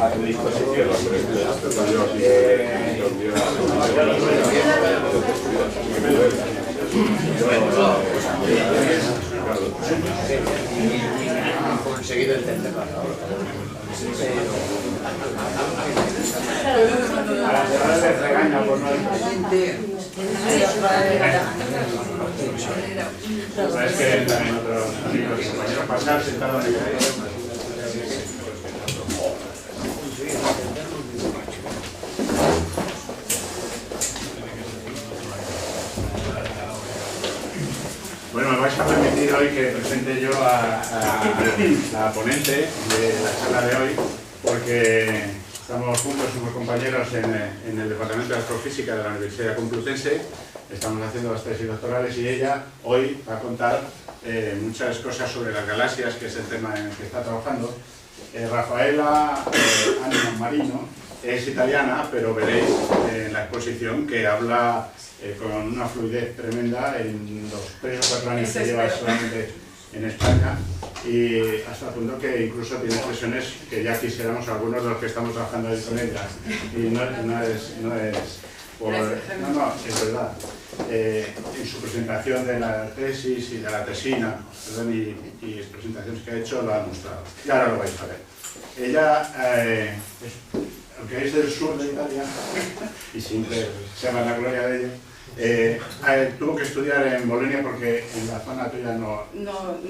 A tu disposición. Conseguido entenderlo. Para cerrar les regaña por no es que también otros amigos compañeros pasar sentados en el Bueno, me vais a permitir hoy que presente yo a la ponente de la charla de hoy, porque estamos juntos, somos compañeros en el Departamento de Astrofísica de la Universidad Complutense, estamos haciendo las tesis doctorales y ella hoy va a contar muchas cosas sobre las galaxias, que es el tema en el que está trabajando. Rafaela Ánimo Marino es italiana, pero veréis en la exposición que habla con una fluidez tremenda en los 3 o 4 años que lleva solamente en España, y hasta el punto que incluso tiene expresiones que ya quisiéramos algunos de los que estamos trabajando ahí con ella, y no es es verdad. En su presentación de la tesis y de la tesina, y presentaciones que ha hecho, lo ha mostrado. Y ahora lo vais a ver. Ella, aunque es del sur de Italia, y siempre se llama la gloria de ella, tuvo que estudiar en Bolonia porque en la zona tuya no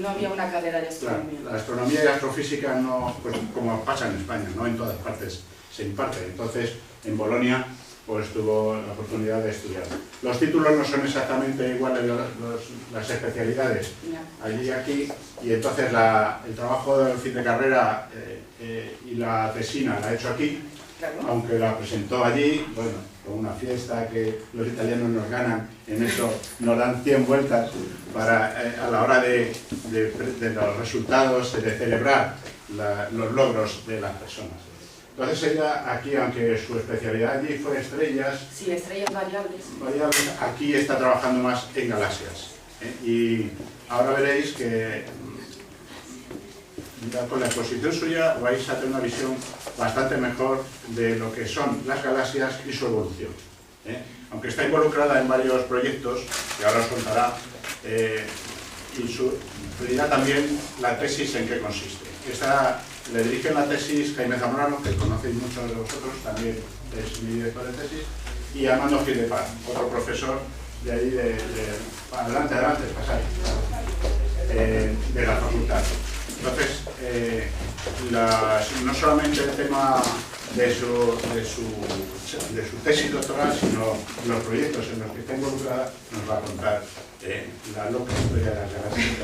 había una carrera de astronomía. La astronomía y astrofísica no, pues, como pasa en España, no en todas partes se imparte. Entonces, en Bolonia pues tuvo la oportunidad de estudiar. Los títulos no son exactamente iguales las especialidades allí y aquí, y entonces el trabajo del fin de carrera y la tesina la ha hecho aquí, claro. Aunque la presentó allí, bueno, con una fiesta que los italianos nos ganan, en eso nos dan 100 vueltas para, a la hora de los resultados, de celebrar los logros de las personas. Entonces ella aquí, aunque su especialidad allí fue estrellas, sí, estrellas variables, aquí está trabajando más en galaxias. Y ahora veréis que con la exposición suya vais a tener una visión bastante mejor de lo que son las galaxias y su evolución. Aunque está involucrada en varios proyectos, que ahora os contará, y dirá también la tesis en qué consiste. Le dirige la tesis Jaime Zamorano, que conocéis muchos de vosotros, también es mi director de tesis, y Armando Gil de Paz, otro profesor de ahí, adelante, pasáis, de la facultad. Entonces, no solamente el tema de su tesis doctoral, sino los proyectos en los que está involucrada, nos va a contar la loca historia de las galaxias.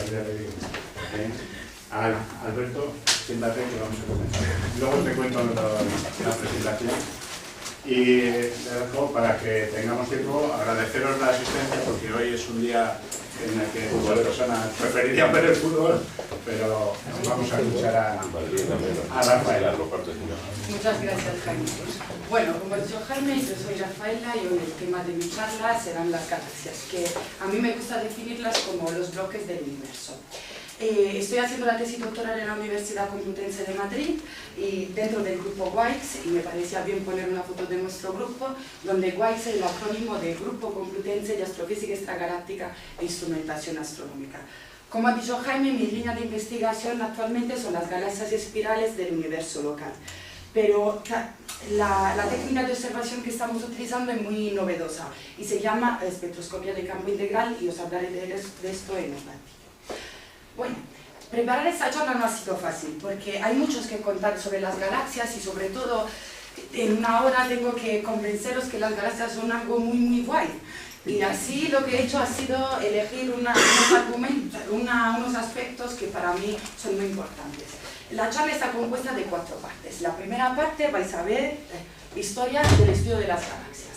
Alberto, siéntate que vamos a comenzar. Luego te cuento la presentación. Y le dejo para que tengamos tiempo, agradeceros la asistencia, porque hoy es un día en el que muchas personas preferirían ver el fútbol, pero vamos a escuchar a Rafaela. Muchas gracias, Jaime. Bueno, como ha dicho Jaime, yo soy Rafaela y hoy el tema de mi charla serán las galaxias, que a mí me gusta definirlas como los bloques del universo. Estoy haciendo la tesis doctoral en la Universidad Complutense de Madrid y dentro del grupo WISE, y me parecía bien poner una foto de nuestro grupo, donde WISE es el acrónimo de Grupo Complutense de Astrofísica Extragaláctica e Instrumentación Astronómica. Como ha dicho Jaime, mi línea de investigación actualmente son las galaxias espirales del universo local. Pero la técnica de observación que estamos utilizando es muy novedosa y se llama espectroscopia de campo integral, y os hablaré de esto en un ratito. Bueno, preparar esta charla no ha sido fácil porque hay muchos que contar sobre las galaxias y sobre todo en una hora tengo que convenceros que las galaxias son algo muy guay. Y así lo que he hecho ha sido elegir unos aspectos que para mí son muy importantes. La charla está compuesta de 4 partes. La primera parte vais a ver historia del estudio de las galaxias.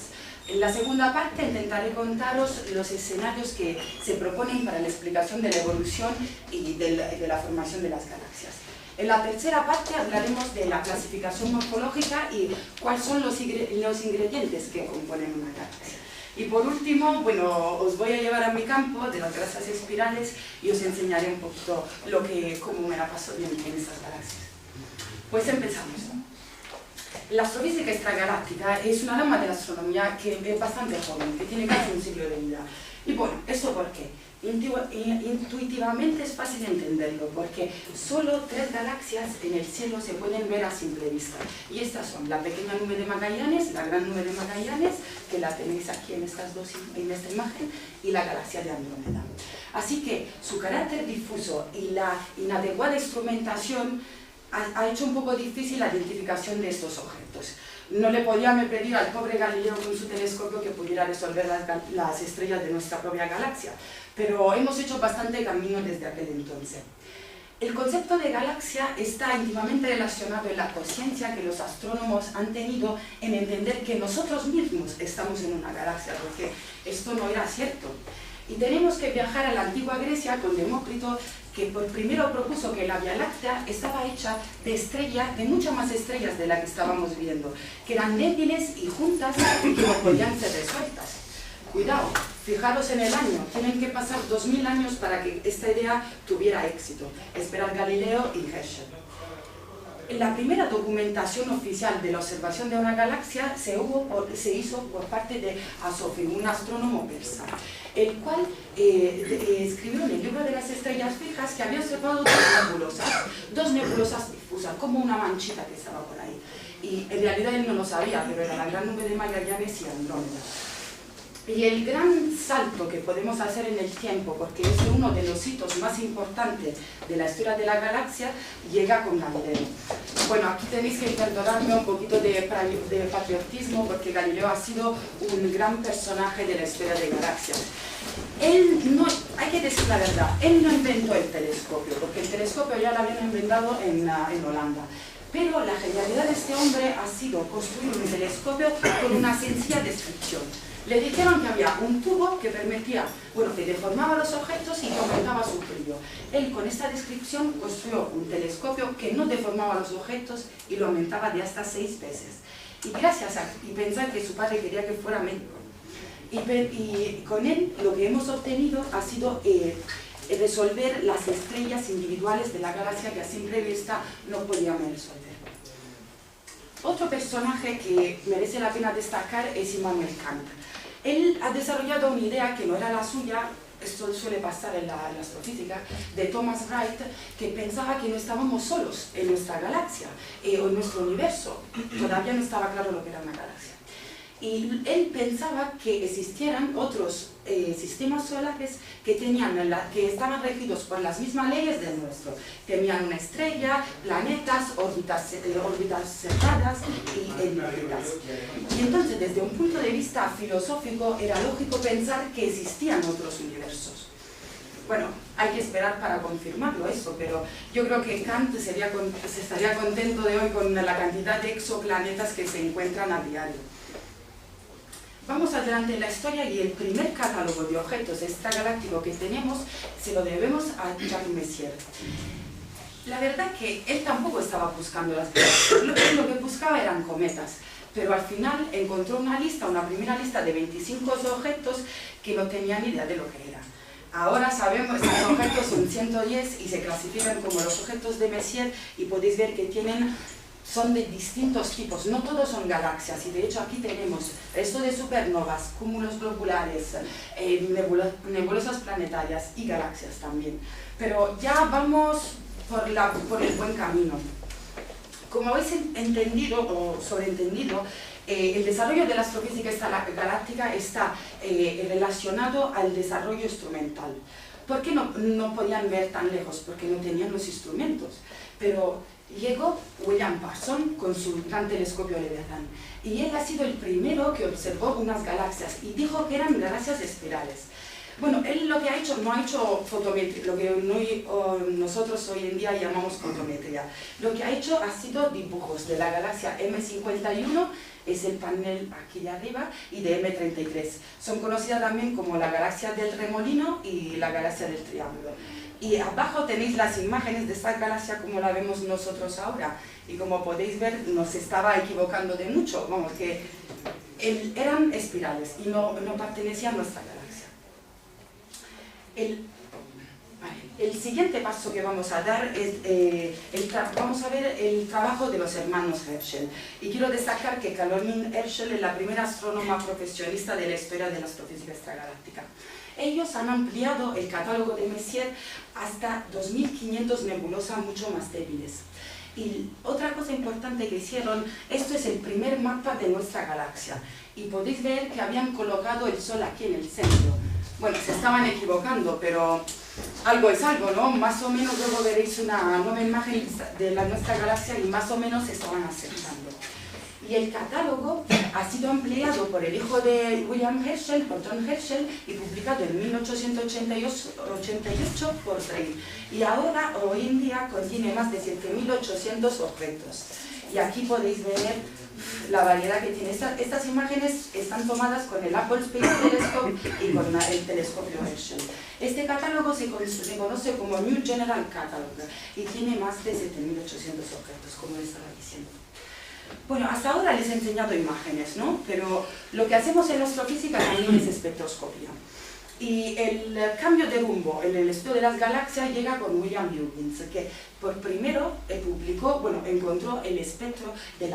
En la segunda parte intentaré contaros los escenarios que se proponen para la explicación de la evolución y de la formación de las galaxias. En la tercera parte hablaremos de la clasificación morfológica y cuáles son los ingredientes que componen una galaxia. Y por último, bueno, os voy a llevar a mi campo de las galaxias espirales y os enseñaré un poquito cómo me la paso bien en estas galaxias. Pues empezamos. La astrofísica extragaláctica es una rama de la astronomía que es bastante joven, que tiene casi un siglo de vida. Y bueno, ¿eso por qué? Intuitivamente es fácil entenderlo, porque solo 3 galaxias en el cielo se pueden ver a simple vista. Y estas son la pequeña nube de Magallanes, la gran nube de Magallanes, que la tenéis aquí en esta imagen, y la galaxia de Andrómeda. Así que su carácter difuso y la inadecuada instrumentación ha hecho un poco difícil la identificación de estos objetos. No le podíamos pedir al pobre Galileo con su telescopio que pudiera resolver las estrellas de nuestra propia galaxia, pero hemos hecho bastante camino desde aquel entonces. El concepto de galaxia está íntimamente relacionado en la conciencia que los astrónomos han tenido en entender que nosotros mismos estamos en una galaxia, porque esto no era cierto. Y tenemos que viajar a la antigua Grecia con Demócrito, que primero propuso que la Vía Láctea estaba hecha de muchas más estrellas de las que estábamos viendo, que eran débiles y juntas y que no podían ser resueltas. Cuidado, fijaros en el año, tienen que pasar 2000 años para que esta idea tuviera éxito. Esperar Galileo y Herschel. La primera documentación oficial de la observación de una galaxia se hizo por parte de Asofi, un astrónomo persa, el cual escribió en el libro de las estrellas fijas que había observado dos nebulosas difusas, como una manchita que estaba por ahí. Y en realidad él no lo sabía, pero era la gran nube de Magallanes y Andrómeda. Y el gran salto que podemos hacer en el tiempo, porque es uno de los hitos más importantes de la historia de la galaxia, llega con Galileo. Bueno, aquí tenéis que perdonarme un poquito de patriotismo, porque Galileo ha sido un gran personaje de la historia de galaxias. Él no, hay que decir la verdad, él no inventó el telescopio, porque el telescopio ya lo habían inventado en Holanda. Pero la genialidad de este hombre ha sido construir un telescopio con una sencilla descripción. Le dijeron que había un tubo que permitía, que deformaba los objetos y que aumentaba su brillo. Él con esta descripción construyó un telescopio que no deformaba los objetos y lo aumentaba de hasta 6 veces. Y pensar que su padre quería que fuera médico. Y con él lo que hemos obtenido ha sido resolver las estrellas individuales de la galaxia que a simple vista no podíamos resolver. Otro personaje que merece la pena destacar es Immanuel Kant. Él ha desarrollado una idea que no era la suya, esto suele pasar en la astrofísica, de Thomas Wright, que pensaba que no estábamos solos en nuestra galaxia o en nuestro universo. Todavía no estaba claro lo que era una galaxia. Y él pensaba que existieran otros sistemas solares que estaban regidos por las mismas leyes del nuestro. Tenían una estrella, planetas, órbitas cerradas y elípticas. Y entonces, desde un punto de vista filosófico, era lógico pensar que existían otros universos. Bueno, hay que esperar para confirmarlo eso, pero yo creo que Kant se estaría contento de hoy con la cantidad de exoplanetas que se encuentran a diario. Vamos adelante en la historia y el primer catálogo de objetos extragalácticos que tenemos se lo debemos a Jacques Messier. La verdad que él tampoco estaba buscando las galaxias, lo que buscaba eran cometas, pero al final encontró una primera lista de 25 objetos que no tenían idea de lo que era. Ahora sabemos que estos objetos son 110 y se clasifican como los objetos de Messier y podéis ver que son de distintos tipos, no todos son galaxias, y de hecho aquí tenemos esto de supernovas, cúmulos globulares, nebulosas planetarias y galaxias también. Pero ya vamos por el buen camino. Como habéis entendido o sobreentendido, el desarrollo de la astrofísica galáctica está relacionado al desarrollo instrumental. ¿Por qué no podían ver tan lejos? Porque no tenían los instrumentos. Pero llegó William Parsons con su gran telescopio Leviatán y él ha sido el primero que observó unas galaxias y dijo que eran galaxias espirales. Bueno, él lo que ha hecho, no ha hecho fotometría, lo que nosotros hoy en día llamamos fotometría. Lo que ha hecho ha sido dibujos de la galaxia M51, es el panel aquí de arriba, y de M33. Son conocidas también como la galaxia del remolino y la galaxia del triángulo. Y abajo tenéis las imágenes de esta galaxia como la vemos nosotros ahora. Y como podéis ver, nos estaba equivocando de mucho. Vamos, que eran espirales y no pertenecían a nuestra galaxia. El siguiente paso que vamos a dar es, vamos a ver el trabajo de los hermanos Herschel. Y quiero destacar que Caroline Herschel es la primera astrónoma profesionista de la historia de la astrofísica extragaláctica. Ellos han ampliado el catálogo de Messier hasta 2500 nebulosas mucho más débiles. Y otra cosa importante que hicieron, esto es el primer mapa de nuestra galaxia. Y podéis ver que habían colocado el Sol aquí en el centro. Bueno, se estaban equivocando, pero algo es algo, ¿no? Más o menos luego veréis una nueva imagen de nuestra galaxia y más o menos se estaban acercando. Y el catálogo ha sido ampliado por el hijo de William Herschel, por John Herschel, y publicado en 1888 por Drake. Y ahora, hoy en día, contiene más de 7.800 objetos. Y aquí podéis ver la variedad que tiene. Estas imágenes están tomadas con el Hubble Space Telescope y con el telescopio Herschel. Este catálogo se conoce como New General Catalog y tiene más de 7.800 objetos, como les estaba diciendo. Bueno, hasta ahora les he enseñado imágenes, ¿no? Pero lo que hacemos en la astrofísica también es espectroscopía. Y el cambio de rumbo en el estudio de las galaxias llega con William Huggins, que por primero encontró el espectro de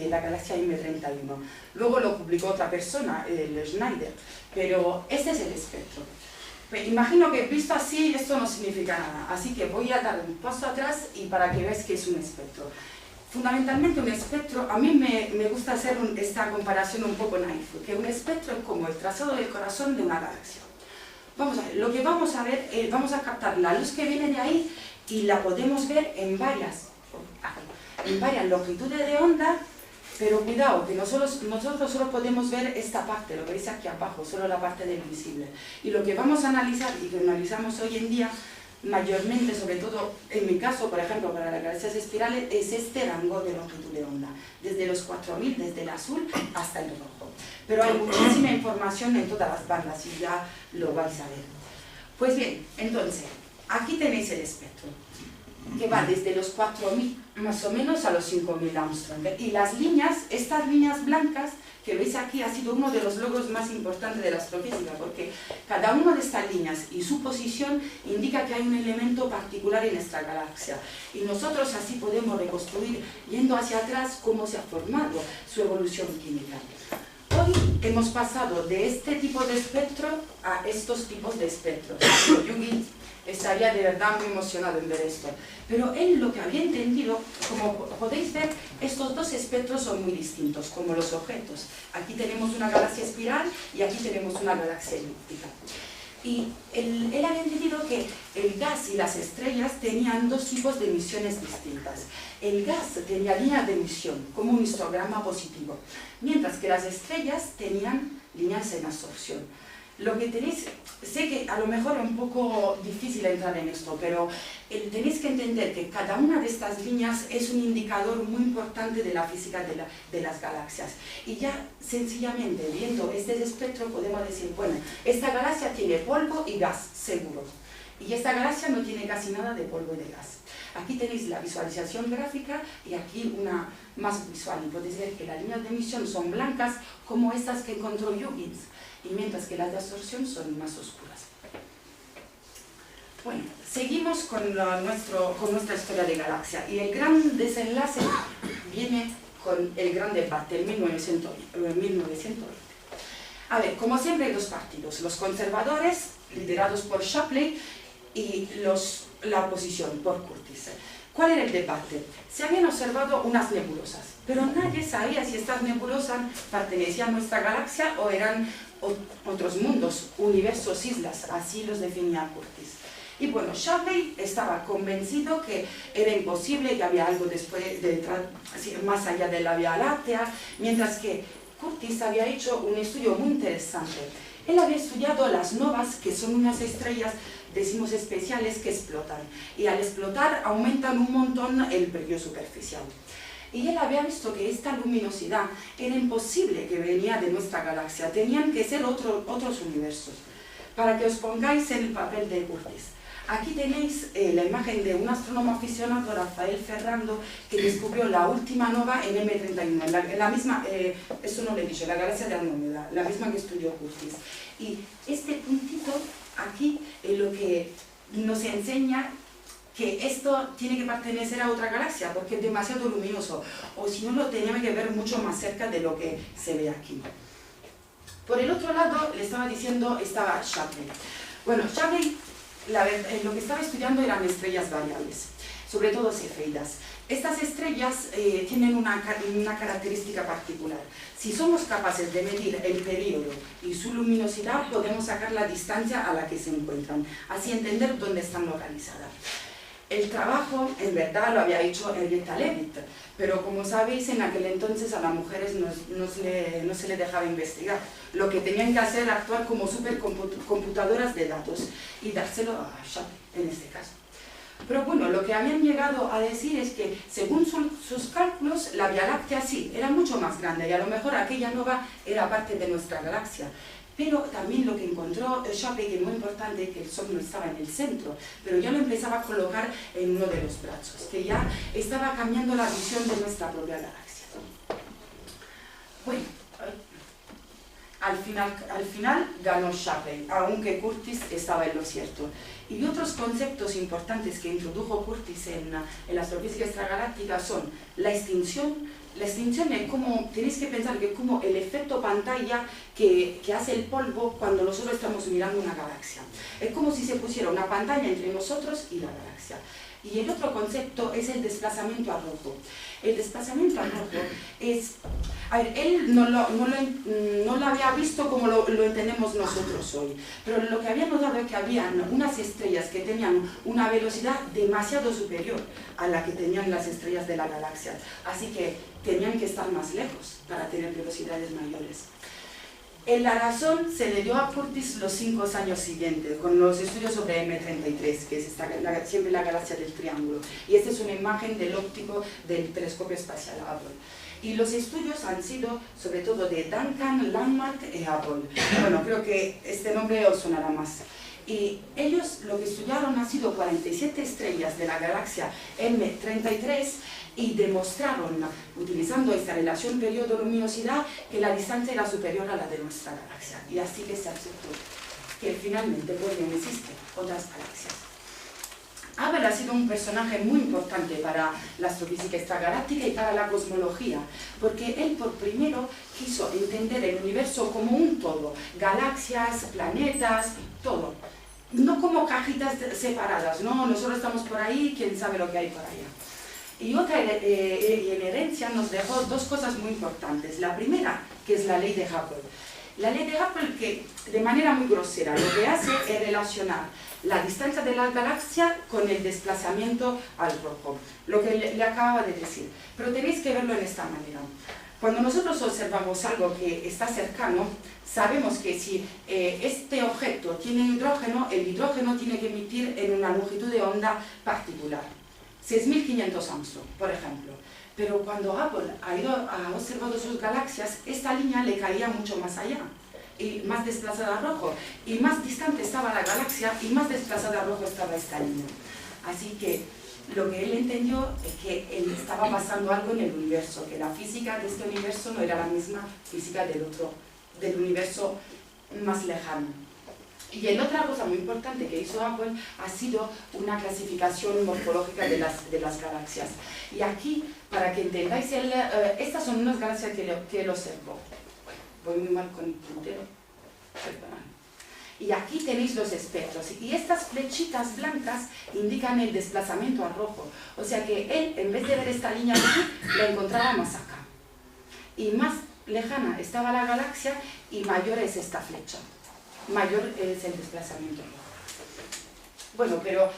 la galaxia M31. Luego lo publicó otra persona, el Schneider, pero este es el espectro. Imagino que visto así esto no significa nada, así que voy a dar un paso atrás y para que veáis que es un espectro. Fundamentalmente un espectro, a mí me gusta hacer esta comparación un poco naif, que un espectro es como el trazado del corazón de una galaxia. Vamos a ver, lo que vamos a ver, vamos a captar la luz que viene de ahí y la podemos ver en varias longitudes de onda, pero cuidado, que nosotros solo podemos ver esta parte, lo que veis aquí abajo, solo la parte del visible. Y lo que vamos a analizar y que analizamos hoy en día, mayormente, sobre todo en mi caso, por ejemplo, para las galaxias espirales, es este rango de longitud de onda, desde los 4000, desde el azul hasta el rojo. Pero hay muchísima información en todas las bandas y ya lo vais a ver. Pues bien, entonces, aquí tenéis el espectro, que va desde los 4000 más o menos a los 5000 Armstrong. Y las líneas, estas líneas blancas que veis aquí, ha sido uno de los logros más importantes de la astrofísica, porque cada una de estas líneas y su posición indica que hay un elemento particular en nuestra galaxia. Y nosotros así podemos reconstruir, yendo hacia atrás, cómo se ha formado su evolución química. Hoy hemos pasado de este tipo de espectro a estos tipos de espectros. Huggins estaría de verdad muy emocionado en ver esto. Pero él lo que había entendido, como podéis ver, estos dos espectros son muy distintos, como los objetos. Aquí tenemos una galaxia espiral y aquí tenemos una galaxia elíptica. Y él había entendido que el gas y las estrellas tenían dos tipos de emisiones distintas. El gas tenía líneas de emisión, como un histograma positivo, mientras que las estrellas tenían líneas en absorción. Lo que tenéis, sé que a lo mejor es un poco difícil entrar en esto, pero tenéis que entender que cada una de estas líneas es un indicador muy importante de la física de las galaxias. Y ya sencillamente viendo este espectro podemos decir, bueno, esta galaxia tiene polvo y gas, seguro. Y esta galaxia no tiene casi nada de polvo y de gas. Aquí tenéis la visualización gráfica y aquí una más visual. Y podéis ver que las líneas de emisión son blancas como estas que encontró Huggins, y mientras que las de absorción son más oscuras. Bueno, seguimos con nuestra historia de galaxia y el gran desenlace viene con el gran debate, el 1920. A ver, como siempre hay dos partidos, los conservadores, liderados por Shapley, y la oposición, por Curtis. ¿Cuál era el debate? Se habían observado unas nebulosas, pero nadie sabía si estas nebulosas pertenecían a nuestra galaxia o eran otros mundos, universos, islas, así los definía Curtis. Y bueno, Shapley estaba convencido que era imposible, que había algo más allá de la Vía Láctea, mientras que Curtis había hecho un estudio muy interesante. Él había estudiado las novas, que son unas estrellas, decimos especiales, que explotan. Y al explotar aumentan un montón el brillo superficial. Y él había visto que esta luminosidad era imposible que venía de nuestra galaxia, tenían que ser otros universos. Para que os pongáis en el papel de Curtis. Aquí tenéis la imagen de un astrónomo aficionado, Rafael Ferrando, que descubrió la última nova en M31, la misma, eso no lo he dicho, la galaxia de Andrómeda, la misma que estudió Curtis. Y este puntito aquí es lo que nos enseña que esto tiene que pertenecer a otra galaxia, porque es demasiado luminoso, o si no lo teníamos que ver mucho más cerca de lo que se ve aquí. Por el otro lado, le estaba diciendo, estaba Shapley. Bueno, Shapley, lo que estaba estudiando eran estrellas variables, sobre todo cefeidas. Estas estrellas tienen una característica particular. Si somos capaces de medir el periodo y su luminosidad, podemos sacar la distancia a la que se encuentran, así entender dónde están localizadas. El trabajo, en verdad, lo había hecho Henrietta Leavitt, pero como sabéis, en aquel entonces a las mujeres no se les dejaba investigar. Lo que tenían que hacer era actuar como supercomputadoras de datos y dárselo a Shapley, en este caso. Pero bueno, lo que habían llegado a decir es que, según sus cálculos, la Vía Láctea sí, era mucho más grande y a lo mejor aquella nova era parte de nuestra galaxia. Pero también lo que encontró Shapley, que es muy importante, que el Sol no estaba en el centro, pero ya lo empezaba a colocar en uno de los brazos, que ya estaba cambiando la visión de nuestra propia galaxia. Bueno, al final ganó Shapley, aunque Curtis estaba en lo cierto. Y otros conceptos importantes que introdujo Curtis en la astrofísica extragaláctica son la extinción. La extinción es como, tenéis que pensar que es como el efecto pantalla que hace el polvo cuando nosotros estamos mirando una galaxia. Es como si se pusiera una pantalla entre nosotros y la galaxia. Y el otro concepto es el desplazamiento a rojo. El desplazamiento a rojo es... A ver, él no lo había visto como lo entendemos nosotros hoy, pero lo que había notado es que habían unas estrellas que tenían una velocidad demasiado superior a la que tenían las estrellas de la galaxia. Así que tenían que estar más lejos para tener velocidades mayores. La razón se le dio a Curtis los 5 años siguientes, con los estudios sobre M33, que es siempre la galaxia del triángulo. Y esta es una imagen del óptico del telescopio espacial Hubble. Y los estudios han sido, sobre todo, de Duncan, Landmark y Hubble. Bueno, creo que este nombre os sonará más. Y ellos lo que estudiaron ha sido 47 estrellas de la galaxia M33 y demostraron, utilizando esta relación periodo-luminosidad, que la distancia era superior a la de nuestra galaxia. Y así que se aceptó que finalmente pueden existir otras galaxias. Hubble ha sido un personaje muy importante para la astrofísica extragaláctica y para la cosmología, porque él por primero quiso entender el universo como un todo, galaxias, planetas, todo. No como cajitas separadas, no, nosotros estamos por ahí, quién sabe lo que hay por allá. Y en herencia nos dejó dos cosas muy importantes. La primera, que es la ley de Hubble. La ley de Hubble, que de manera muy grosera lo que hace es relacionar la distancia de la galaxia con el desplazamiento al rojo, lo que le acababa de decir. Pero tenéis que verlo en esta manera. Cuando nosotros observamos algo que está cercano, sabemos que si este objeto tiene hidrógeno, el hidrógeno tiene que emitir en una longitud de onda particular. 6.500 Armstrong, por ejemplo. Pero cuando Hubble ha observado sus galaxias, esta línea le caía mucho más allá, y más desplazada a rojo, y más distante estaba la galaxia, y más desplazada a rojo estaba esta línea. Así que lo que él entendió es que él estaba pasando algo en el universo, que la física de este universo no era la misma física del universo más lejano. Y la otra cosa muy importante que hizo Hubble ha sido una clasificación morfológica de las galaxias. Y aquí, para que entendáis, estas son unas galaxias que él observó. Voy muy mal con el puntero, perdón. Y aquí tenéis los espectros. Y estas flechitas blancas indican el desplazamiento al rojo. O sea que él, en vez de ver esta línea aquí, la encontraba más acá. Y más lejana estaba la galaxia y mayor es esta flecha. Mayor es el desplazamiento rojo. Bueno, pero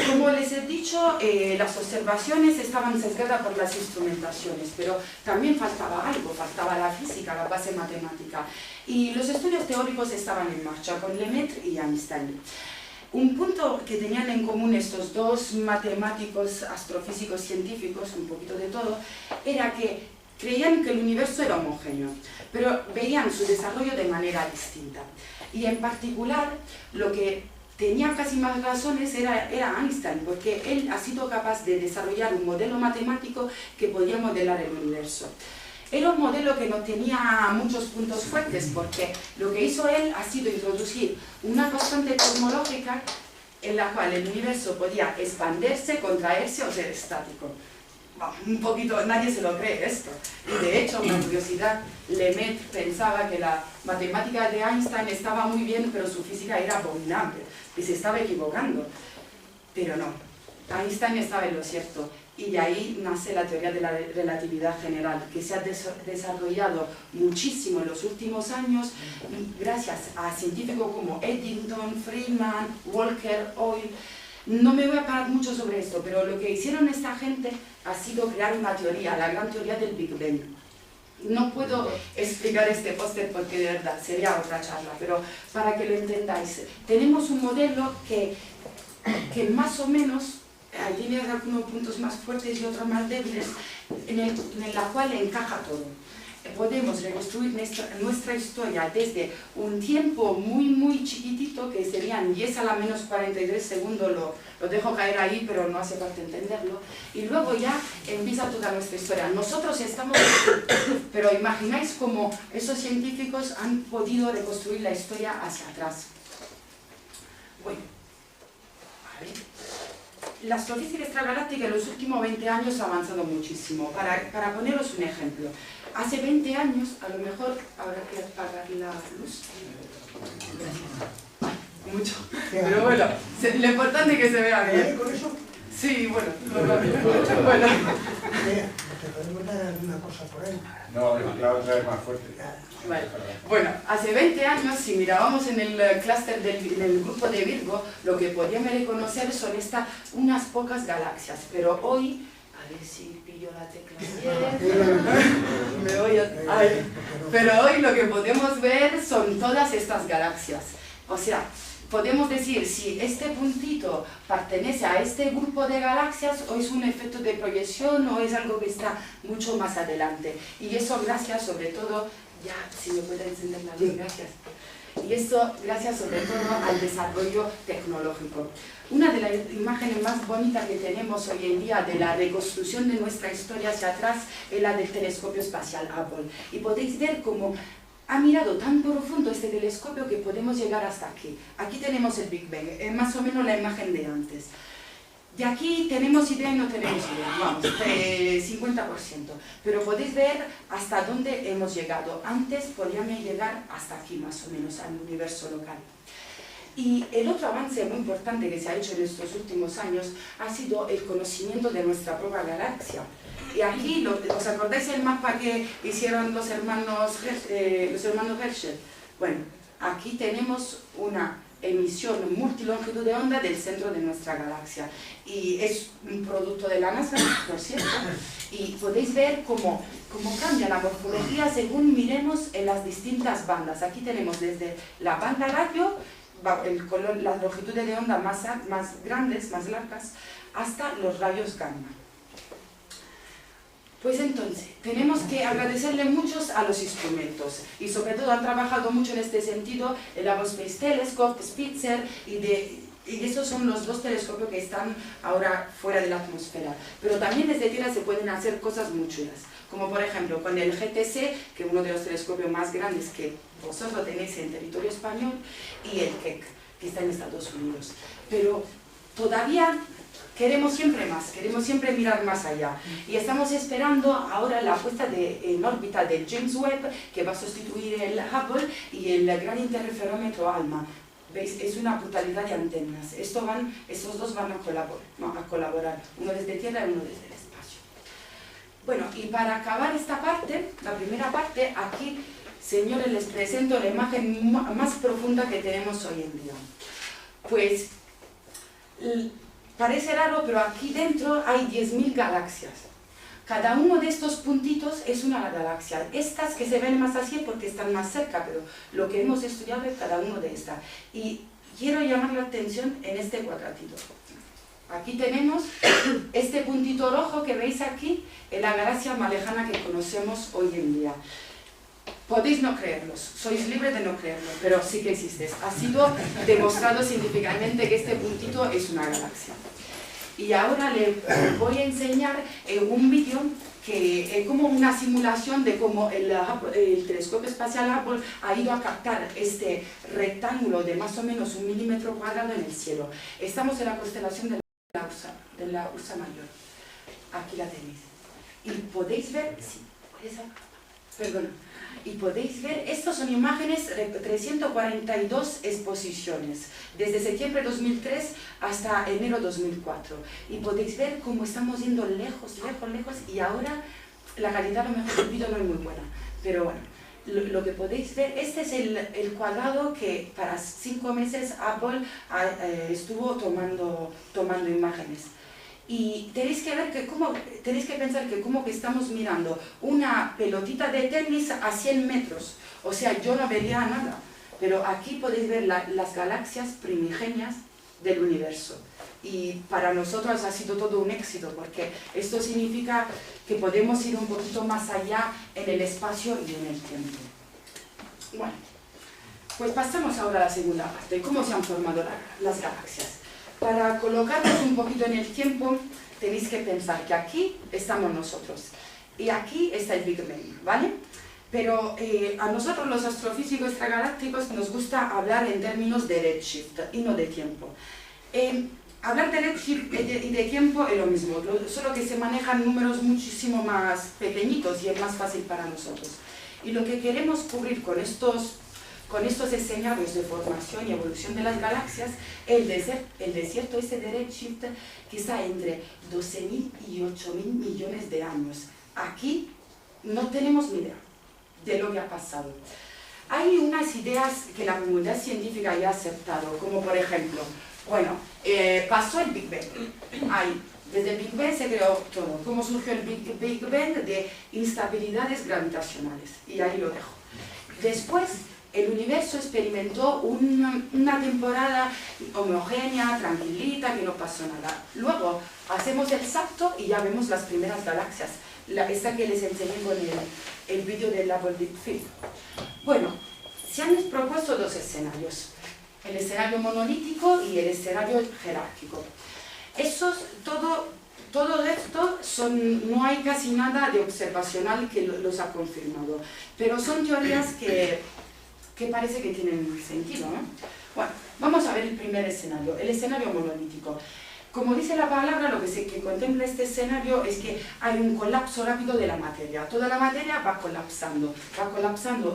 como les he dicho, las observaciones estaban sesgadas por las instrumentaciones, pero también faltaba algo, faltaba la física, la base matemática. Y los estudios teóricos estaban en marcha con Lemaitre y Einstein. Un punto que tenían en común estos dos matemáticos, astrofísicos, científicos, un poquito de todo, era que creían que el universo era homogéneo, pero veían su desarrollo de manera distinta. Y en particular, lo que tenía casi más razones era Einstein, porque él ha sido capaz de desarrollar un modelo matemático que podía modelar el universo. Era un modelo que no tenía muchos puntos fuertes, porque lo que hizo él ha sido introducir una constante cosmológica en la cual el universo podía expandirse, contraerse o ser estático. Bueno, un poquito, nadie se lo cree esto. Y de hecho, una curiosidad, Lemaitre pensaba que la matemática de Einstein estaba muy bien, pero su física era abominable, y se estaba equivocando. Pero no, Einstein estaba en lo cierto. Y de ahí nace la teoría de la relatividad general, que se ha desarrollado muchísimo en los últimos años gracias a científicos como Eddington, Feynman, Walker, Hoyle. No me voy a parar mucho sobre esto, pero lo que hicieron esta gente ha sido crear una teoría, la gran teoría del Big Bang. No puedo explicar este póster porque de verdad sería otra charla, pero para que lo entendáis, tenemos un modelo que más o menos tiene algunos puntos más fuertes y otros más débiles, en la cual encaja todo. Podemos reconstruir nuestra historia desde un tiempo muy chiquitito, que serían 10 a la menos 43 segundos, lo dejo caer ahí, pero no hace falta entenderlo, y luego ya empieza toda nuestra historia. Nosotros estamos, pero imagináis cómo esos científicos han podido reconstruir la historia hacia atrás. Bueno, a ver. La astrofísica extragaláctica en los últimos 20 años ha avanzado muchísimo. Para poneros un ejemplo, hace 20 años, a lo mejor habrá que apagar la luz. Gracias. Mucho. Pero bueno, lo importante es que se vea bien. ¿Con eso? Sí, bueno, bueno. ¿Te podemos dar alguna cosa por ahí? No, la otra es más fuerte. Vale. Bueno, hace 20 años, si mirábamos en el clúster en el grupo de Virgo, lo que podíamos reconocer son unas pocas galaxias, pero hoy, a ver si pillo la tecla bien, me voy a... Ay. Pero hoy lo que podemos ver son todas estas galaxias. O sea, podemos decir si este puntito pertenece a este grupo de galaxias o es un efecto de proyección o es algo que está mucho más adelante. Y eso gracias sobre todo, ya si me puede encender la luz, gracias. Y eso gracias sobre todo al desarrollo tecnológico. Una de las imágenes más bonitas que tenemos hoy en día de la reconstrucción de nuestra historia hacia atrás es la del telescopio espacial Hubble. Y podéis ver cómo ha mirado tan profundo este telescopio que podemos llegar hasta aquí. Aquí tenemos el Big Bang, es más o menos la imagen de antes. De aquí tenemos idea y no tenemos idea, vamos, 50%. Pero podéis ver hasta dónde hemos llegado. Antes podíamos llegar hasta aquí más o menos, al universo local. Y el otro avance muy importante que se ha hecho en estos últimos años ha sido el conocimiento de nuestra propia galaxia. Y aquí, ¿os acordáis el mapa que hicieron los hermanos Herschel? Bueno, aquí tenemos una emisión multilongitud de onda del centro de nuestra galaxia. Y es un producto de la NASA, por cierto. Y podéis ver cómo cambia la morfología según miremos en las distintas bandas. Aquí tenemos desde la banda radio, las longitudes de onda más grandes, más largas, hasta los rayos gamma. Pues entonces, tenemos que agradecerle muchos a los instrumentos y sobre todo han trabajado mucho en este sentido el Hubble Space Telescope, Spitzer y esos son los dos telescopios que están ahora fuera de la atmósfera. Pero también desde Tierra se pueden hacer cosas muy chulas, como por ejemplo con el GTC, que es uno de los telescopios más grandes que vosotros tenéis en territorio español, y el Keck, que está en Estados Unidos. Pero todavía queremos siempre más, queremos siempre mirar más allá. Y estamos esperando ahora la puesta en órbita del James Webb, que va a sustituir el Hubble, y el gran interferómetro ALMA. ¿Veis? Es una brutalidad de antenas. Estos dos van a colaborar, uno desde Tierra y uno desde el espacio. Bueno, y para acabar esta parte, la primera parte, aquí, señores, les presento la imagen más profunda que tenemos hoy en día. Pues, parece raro, pero aquí dentro hay 10.000 galaxias. Cada uno de estos puntitos es una galaxia. Estas que se ven más así porque están más cerca, pero lo que hemos estudiado es cada uno de estas. Y quiero llamar la atención en este cuadratito. Aquí tenemos este puntito rojo que veis aquí, es la galaxia más lejana que conocemos hoy en día. Podéis no creerlos, sois libres de no creerlo, pero sí que existe. Ha sido demostrado científicamente que este puntito es una galaxia. Y ahora le voy a enseñar un vídeo que es como una simulación de cómo el telescopio espacial Hubble ha ido a captar este rectángulo de más o menos 1 milímetro cuadrado en el cielo. Estamos en la constelación de la Ursa Mayor. Aquí la tenéis. Y podéis ver, sí, perdona. Y podéis ver, estas son imágenes de 342 exposiciones, desde septiembre de 2003 hasta enero de 2004. Y podéis ver cómo estamos yendo lejos, lejos, lejos, y ahora la calidad a lo mejor del vídeo no es muy buena. Pero bueno, lo que podéis ver, este es el cuadrado que para 5 meses Hubble estuvo tomando imágenes. Y tenéis que ver tenéis que pensar que como que estamos mirando una pelotita de tenis a 100 metros. O sea, yo no vería nada. Pero aquí podéis ver las galaxias primigenias del universo. Y para nosotros ha sido todo un éxito, porque esto significa que podemos ir un poquito más allá en el espacio y en el tiempo. Bueno, pues pasamos ahora a la segunda parte. ¿Cómo se han formado las galaxias? Para colocarnos un poquito en el tiempo, tenéis que pensar que aquí estamos nosotros y aquí está el Big Bang, ¿vale? Pero a nosotros los astrofísicos extragalácticos nos gusta hablar en términos de redshift y no de tiempo. Hablar de redshift y de tiempo es lo mismo, solo que se manejan números muchísimo más pequeñitos y es más fácil para nosotros. Y lo que queremos cubrir con estos escenarios de formación y evolución de las galaxias, el desierto ese de redshift que está entre 12.000 y 8.000 millones de años. Aquí no tenemos ni idea de lo que ha pasado. Hay unas ideas que la comunidad científica ya ha aceptado, como por ejemplo, bueno, pasó el Big Bang. Desde el Big Bang se creó todo. ¿Cómo surgió el Big Bang? De instabilidades gravitacionales. Y ahí lo dejo. Después, el universo experimentó una temporada homogénea, tranquilita, que no pasó nada. Luego hacemos el salto y ya vemos las primeras galaxias. Esta que les enseñé con el vídeo del Hubble Deep Field. Bueno, se han propuesto dos escenarios. El escenario monolítico y el escenario jerárquico. Todo esto no hay casi nada de observacional que los ha confirmado. Pero son teorías que parece que tienen sentido, ¿no? Bueno, vamos a ver el primer escenario, el escenario monolítico. Como dice la palabra, lo que contempla este escenario es que hay un colapso rápido de la materia. Toda la materia va colapsando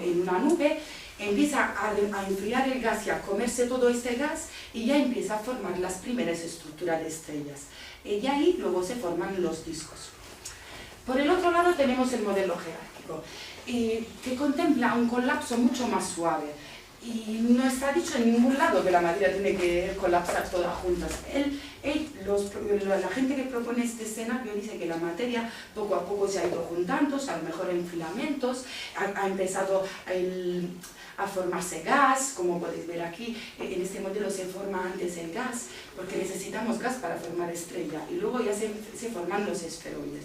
en una nube, empieza a enfriar el gas y a comerse todo este gas y ya empieza a formar las primeras estructuras de estrellas. Y ahí luego se forman los discos. Por el otro lado tenemos el modelo jerárquico, que contempla un colapso mucho más suave. Y no está dicho en ningún lado que la materia tiene que colapsar todas juntas. La gente que propone este escenario dice que la materia poco a poco se ha ido juntando, a lo mejor en filamentos, ha empezado a formarse gas, como podéis ver aquí. En este modelo se forma antes el gas, porque necesitamos gas para formar estrella, y luego ya se forman los esferoides.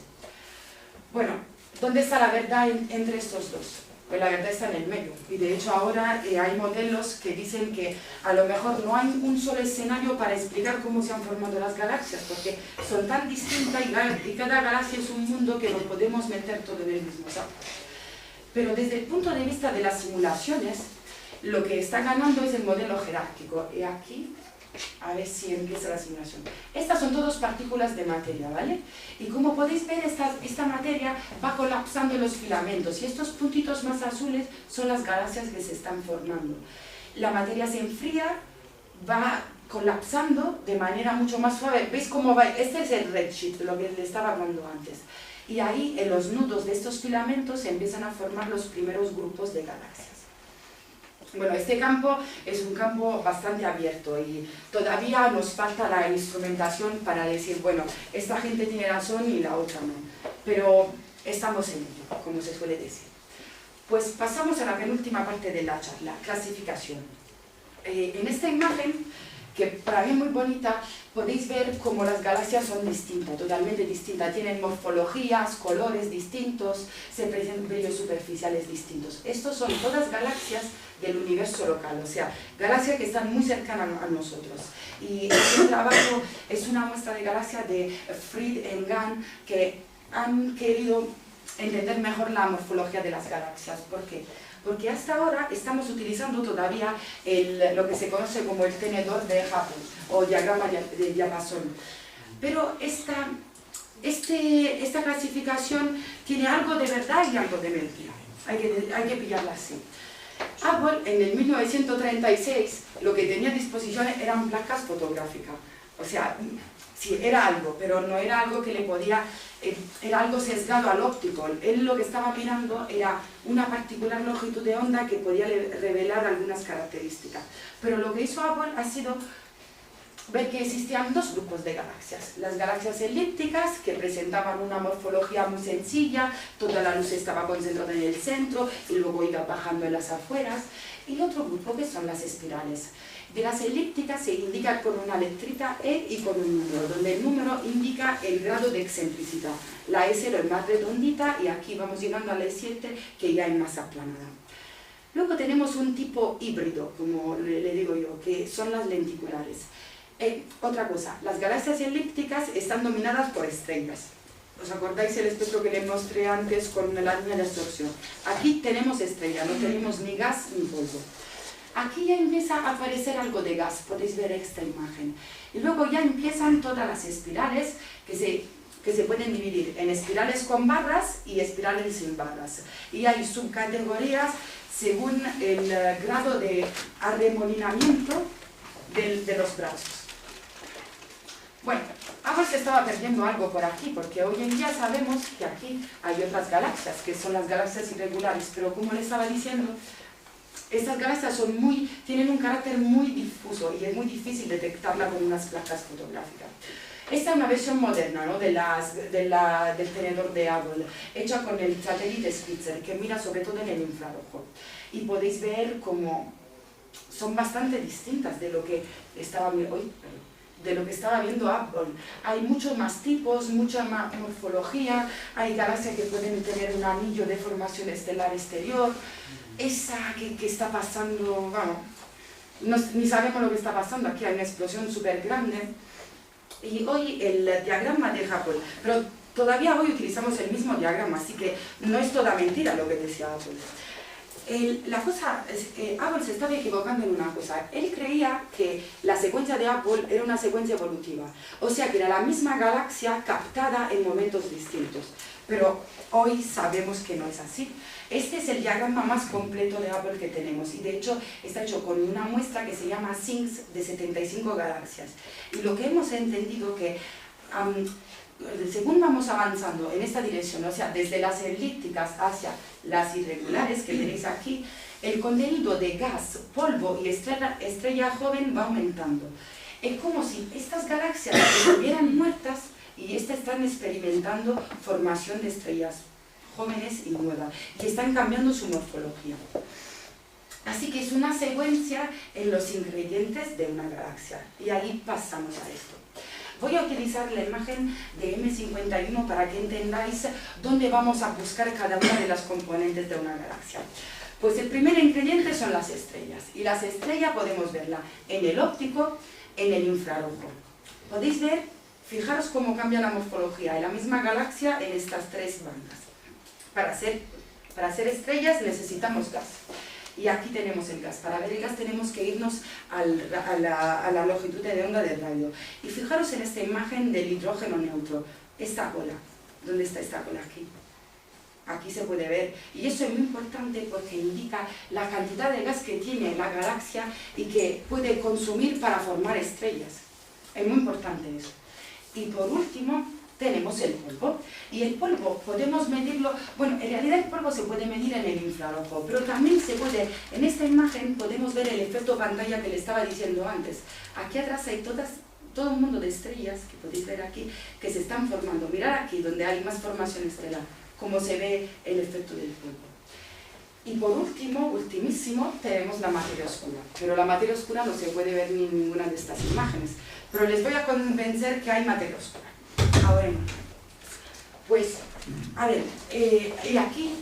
Bueno, ¿dónde está la verdad entre estos dos? Pues la verdad está en el medio, y de hecho ahora hay modelos que dicen que a lo mejor no hay un solo escenario para explicar cómo se han formado las galaxias, porque son tan distintas y cada galaxia es un mundo que no podemos meter todo en el mismo saco. Pero desde el punto de vista de las simulaciones, lo que está ganando es el modelo jerárquico. Y aquí, a ver si empieza la simulación. Estas son todas partículas de materia, ¿vale? Y como podéis ver, esta materia va colapsando en los filamentos, y estos puntitos más azules son las galaxias que se están formando. La materia se enfría, va colapsando de manera mucho más suave. ¿Veis cómo va? Este es el redshift, lo que les estaba hablando antes. Y ahí, en los nudos de estos filamentos, se empiezan a formar los primeros grupos de galaxias. Bueno, este campo es un campo bastante abierto y todavía nos falta la instrumentación para decir, bueno, esta gente tiene razón y la otra no. Pero estamos en ello, como se suele decir. Pues pasamos a la penúltima parte de la charla, clasificación. En esta imagen que para mí es muy bonita. Podéis ver cómo las galaxias son distintas, totalmente distintas. Tienen morfologías, colores distintos, se presentan brillos superficiales distintos. Estos son todas galaxias del universo local, o sea, galaxias que están muy cercanas a nosotros. Y este trabajo es una muestra de galaxias de Fried y Gahn, que han querido entender mejor la morfología de las galaxias. ¿Por qué? Porque hasta ahora estamos utilizando todavía lo que se conoce como el tenedor de Hubble o diagrama de diapasón. Pero esta clasificación tiene algo de verdad y algo de mentira. Hay que pillarla así. Hubble en el 1936 lo que tenía a disposición eran placas fotográficas. O sea, sí, era algo, pero no era algo que le podía, era algo sesgado al óptico. Él lo que estaba mirando era una particular longitud de onda que podía revelar algunas características. Pero lo que hizo Hubble ha sido ver que existían dos grupos de galaxias. Las galaxias elípticas, que presentaban una morfología muy sencilla, toda la luz estaba concentrada en el centro y luego iba bajando en las afueras. Y el otro grupo que son las espirales. De las elípticas se indica con una letrita E y con un número, donde el número indica el grado de excentricidad. La E0 es más redondita y aquí vamos llegando a la E7, que ya es más aplanada. Luego tenemos un tipo híbrido, como le digo yo, que son las lenticulares. Otra cosa, las galaxias elípticas están dominadas por estrellas. ¿Os acordáis el espectro que les mostré antes con la línea de absorción? Aquí tenemos estrella, no tenemos ni gas ni polvo. Aquí ya empieza a aparecer algo de gas, podéis ver esta imagen. Y luego ya empiezan todas las espirales que se pueden dividir en espirales con barras y espirales sin barras. Y hay subcategorías según el grado de arremolinamiento de los brazos. Bueno, ahora se estaba perdiendo algo por aquí, porque hoy en día sabemos que aquí hay otras galaxias, que son las galaxias irregulares, pero como les estaba diciendo, estas galaxias tienen un carácter muy difuso y es muy difícil detectarla con unas placas fotográficas. Esta es una versión moderna, ¿no?, del tenedor de Hubble, hecha con el satélite Spitzer, que mira sobre todo en el infrarrojo. Y podéis ver cómo son bastante distintas de lo que estaba viendo Hubble. Hay muchos más tipos, mucha más morfología, hay galaxias que pueden tener un anillo de formación estelar exterior. Esa que está pasando, vamos, ni sabemos lo que está pasando, aquí hay una explosión súper grande. Y hoy el diagrama de Hubble, pero todavía hoy utilizamos el mismo diagrama, así que no es toda mentira lo que decía Hubble. La cosa es que Hubble se estaba equivocando en una cosa. Él creía que la secuencia de Hubble era una secuencia evolutiva, o sea que era la misma galaxia captada en momentos distintos. Pero hoy sabemos que no es así. Este es el diagrama más completo de Hubble que tenemos y de hecho está hecho con una muestra que se llama SINGS de 75 galaxias. Y lo que hemos entendido que según vamos avanzando en esta dirección, o sea, desde las elípticas hacia las irregulares que tenéis aquí, el contenido de gas, polvo y estrella joven va aumentando. Es como si estas galaxias estuvieran muertas y estas están experimentando formación de estrellas jóvenes y nuevas, y están cambiando su morfología. Así que es una secuencia en los ingredientes de una galaxia, y ahí pasamos a esto. Voy a utilizar la imagen de M51 para que entendáis dónde vamos a buscar cada una de las componentes de una galaxia. Pues el primer ingrediente son las estrellas, y las estrellas podemos verla en el óptico, en el infrarrojo. Podéis ver, fijaros cómo cambia la morfología en la misma galaxia en estas tres bandas. Para hacer estrellas necesitamos gas. Y aquí tenemos el gas. Para ver el gas tenemos que irnos a la longitud de onda del radio. Y fijaros en esta imagen del hidrógeno neutro. Esta cola. ¿Dónde está esta cola? Aquí. Aquí se puede ver. Y eso es muy importante porque indica la cantidad de gas que tiene la galaxia y que puede consumir para formar estrellas. Es muy importante eso. Y por último, tenemos el polvo. Y el polvo podemos medirlo, bueno, en realidad el polvo se puede medir en el infrarrojo, pero también se puede, en esta imagen podemos ver el efecto pantalla que le estaba diciendo antes. Aquí atrás hay todo un mundo de estrellas, que podéis ver aquí, que se están formando. Mirad aquí donde hay más formación estelar, cómo se ve el efecto del polvo. Y por último, ultimísimo, tenemos la materia oscura. Pero la materia oscura no se puede ver ni en ninguna de estas imágenes. Pero les voy a convencer que hay materia oscura. Ahora mismo. Pues, a ver, y aquí,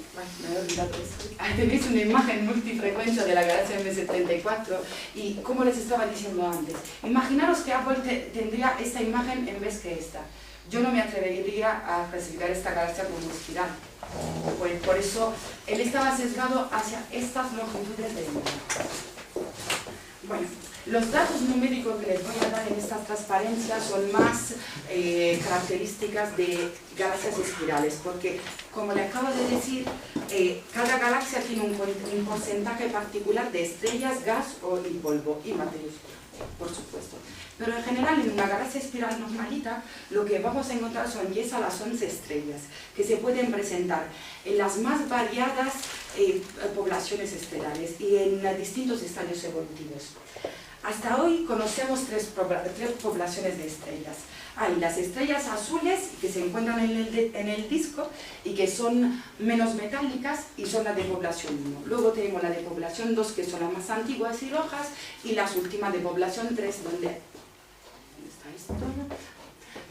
me he olvidado esto. Tenéis una imagen multifrecuencia de la galaxia M74 y como les estaba diciendo antes, imaginaros que Apple tendría esta imagen en vez que esta. Yo no me atrevería a clasificar esta galaxia como espiral. Pues por eso él estaba sesgado hacia estas longitudes de línea. Bueno, los datos numéricos que les voy a dar en esta transparencia son más características de galaxias espirales, porque, como le acabo de decir, cada galaxia tiene un porcentaje particular de estrellas, gas y polvo, y materia oscura, por supuesto. Pero en general, en una galaxia espiral normalita, lo que vamos a encontrar son 10 a las 11 estrellas, que se pueden presentar en las más variadas poblaciones estelares y en distintos estadios evolutivos. Hasta hoy conocemos tres poblaciones de estrellas. Hay las estrellas azules, que se encuentran en el disco y que son menos metálicas y son las de población 1. Luego tenemos la de población 2, que son las más antiguas y rojas, y las últimas de población 3,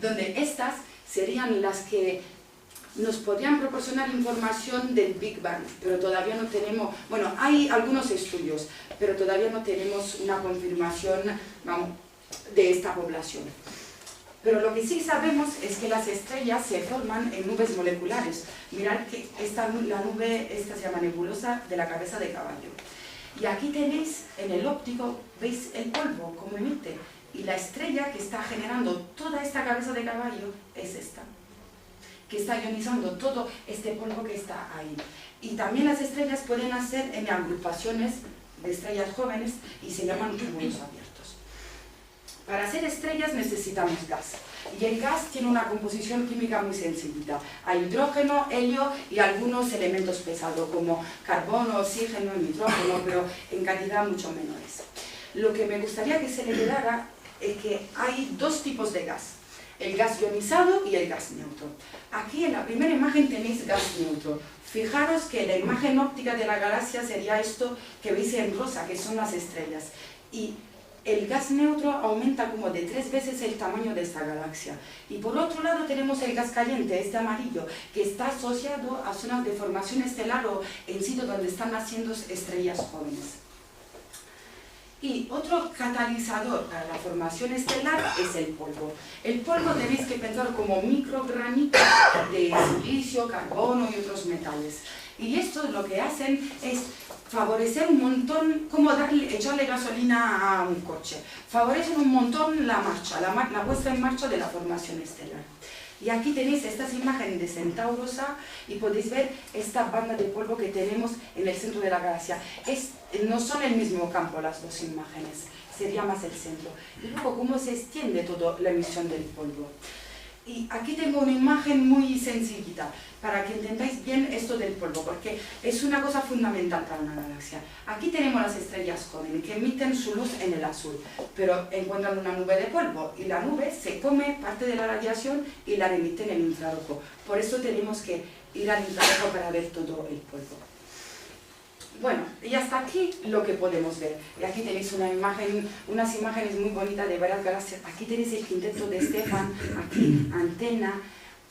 donde estas serían las que nos podrían proporcionar información del Big Bang, pero todavía no tenemos, bueno, hay algunos estudios, pero todavía no tenemos una confirmación, vamos, de esta población. Pero lo que sí sabemos es que las estrellas se forman en nubes moleculares. Mirad que la nube esta se llama nebulosa de la cabeza de caballo. Y aquí tenéis, en el óptico, veis el polvo, como emite. Y la estrella que está generando toda esta cabeza de caballo es esta, que está ionizando todo este polvo que está ahí. Y también las estrellas pueden nacer en agrupaciones de estrellas jóvenes y se llaman cúmulos abiertos. Para ser estrellas necesitamos gas. Y el gas tiene una composición química muy sencillita. Hay hidrógeno, helio y algunos elementos pesados como carbono, oxígeno y nitrógeno, pero en cantidad mucho menores. Lo que me gustaría que se le quedara es que hay dos tipos de gas. El gas ionizado y el gas neutro. Aquí en la primera imagen tenéis gas neutro. Fijaros que la imagen óptica de la galaxia sería esto que veis en rosa, que son las estrellas. Y el gas neutro aumenta como de 3 veces el tamaño de esta galaxia. Y por otro lado tenemos el gas caliente, este amarillo, que está asociado a zonas de formación estelar o en sitios donde están naciendo estrellas jóvenes. Y otro catalizador para la formación estelar es el polvo. El polvo tenéis que pensar como microgranitos de silicio, carbono y otros metales. Y esto lo que hacen es favorecer un montón, como echarle gasolina a un coche. Favorecen un montón la marcha, la puesta en marcha de la formación estelar. Y aquí tenéis estas imágenes de Centauros A y podéis ver esta banda de polvo que tenemos en el centro de la galaxia. No son el mismo campo las dos imágenes, sería más el centro. Y luego cómo se extiende toda la emisión del polvo. Y aquí tengo una imagen muy sencillita para que entendáis bien esto del polvo, porque es una cosa fundamental para una galaxia. Aquí tenemos las estrellas jóvenes que emiten su luz en el azul, pero encuentran una nube de polvo y la nube se come parte de la radiación y la remite en el infrarrojo. Por eso tenemos que ir al infrarrojo para ver todo el polvo. Bueno, y hasta aquí lo que podemos ver. Y aquí tenéis unas imágenes muy bonitas de varias galaxias. Aquí tenéis el quinteto de Stefan, aquí antena.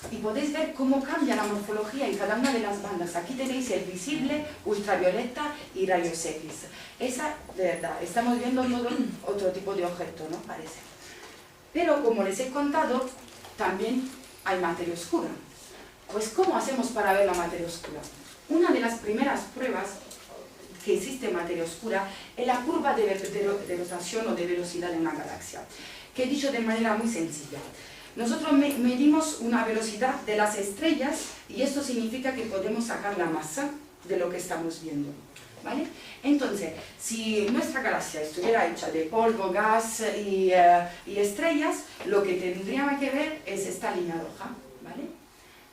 Y podéis ver cómo cambia la morfología en cada una de las bandas. Aquí tenéis el visible, ultravioleta y rayos X. Esa, de verdad, estamos viendo todo otro tipo de objeto, ¿no? Parece. Pero como les he contado, también hay materia oscura. Pues, ¿cómo hacemos para ver la materia oscura? Una de las primeras pruebas que existe materia oscura es la curva de rotación o de velocidad de una galaxia, que he dicho de manera muy sencilla. Nosotros medimos una velocidad de las estrellas y esto significa que podemos sacar la masa de lo que estamos viendo, ¿vale? Entonces, si nuestra galaxia estuviera hecha de polvo, gas y estrellas, lo que tendríamos que ver es esta línea roja, ¿vale?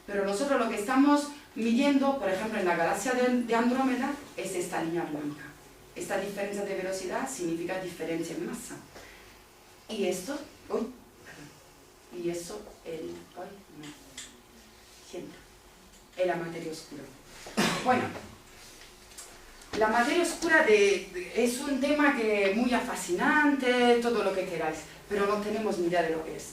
Pero nosotros lo que estamos midiendo, por ejemplo, en la galaxia de Andrómeda, es esta línea blanca. Esta diferencia de velocidad significa diferencia en masa. Y esto, y eso, es la materia oscura. Bueno, la materia oscura es un tema que muy fascinante, todo lo que queráis, pero no tenemos ni idea de lo que es.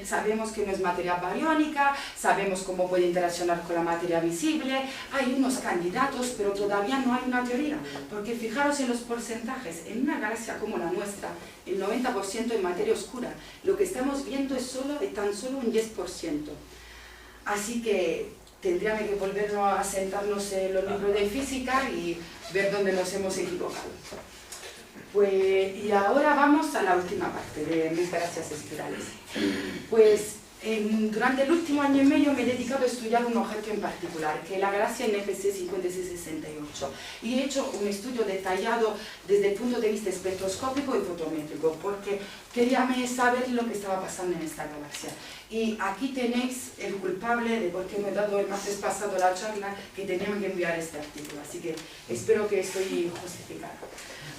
Sabemos que no es materia bariónica, sabemos cómo puede interaccionar con la materia visible, hay unos candidatos, pero todavía no hay una teoría, porque fijaros en los porcentajes, en una galaxia como la nuestra, el 90% en materia oscura, lo que estamos viendo es tan solo un 10%. Así que tendríamos que volvernos a sentarnos en los libros de física y ver dónde nos hemos equivocado. Pues, y ahora vamos a la última parte de mis galaxias espirales. Pues durante el último año y medio me he dedicado a estudiar un objeto en particular, que es la galaxia NFC 5668. Y he hecho un estudio detallado desde el punto de vista espectroscópico y fotométrico, porque quería saber lo que estaba pasando en esta galaxia. Y aquí tenéis el culpable de por qué me he dado el martes pasado la charla, que teníamos que enviar este artículo. Así que espero que estoy justificada.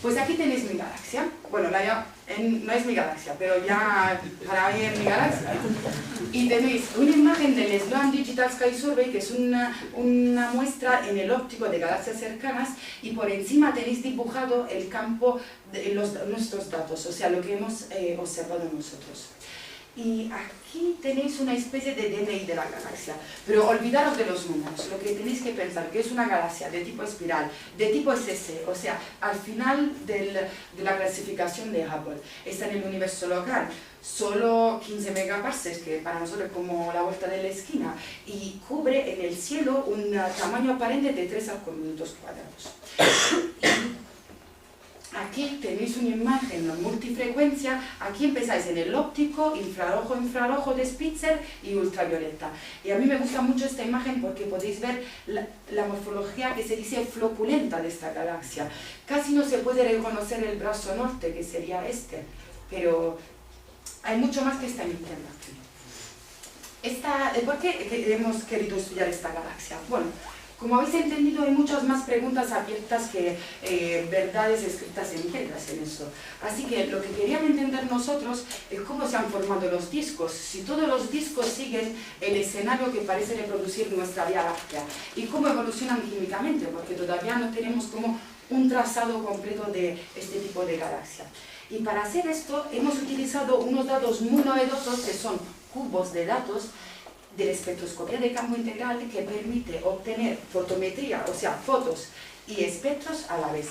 Pues aquí tenéis mi galaxia. Bueno, no es mi galaxia, pero ya para mí es mi galaxia. Y tenéis una imagen del Sloan Digital Sky Survey, que es una muestra en el óptico de galaxias cercanas, y por encima tenéis dibujado el campo de nuestros datos, o sea, lo que hemos observado nosotros. Y aquí tenéis una especie de DNI de la galaxia, pero olvidaros de los números. Lo que tenéis que pensar que es una galaxia de tipo espiral, de tipo SS, o sea, al final de la clasificación de Hubble. Está en el universo local, solo 15 megaparsecs, que para nosotros es como la vuelta de la esquina, y cubre en el cielo un tamaño aparente de 3 arcominutos cuadrados. Aquí tenéis una imagen multifrecuencia, aquí empezáis en el óptico, infrarrojo de Spitzer y ultravioleta. Y a mí me gusta mucho esta imagen porque podéis ver la morfología que se dice flocculenta de esta galaxia. Casi no se puede reconocer el brazo norte, que sería este, pero hay mucho más que está mintiendo aquí. ¿Por qué hemos querido estudiar esta galaxia? Bueno, como habéis entendido, hay muchas más preguntas abiertas que verdades escritas en piedras en eso. Así que lo que queríamos entender nosotros es cómo se han formado los discos, si todos los discos siguen el escenario que parece reproducir nuestra Vía Láctea, y cómo evolucionan químicamente, porque todavía no tenemos como un trazado completo de este tipo de galaxia. Y para hacer esto hemos utilizado unos datos muy novedosos que son cubos de datos de la espectroscopía de campo integral, que permite obtener fotometría, o sea, fotos y espectros a la vez.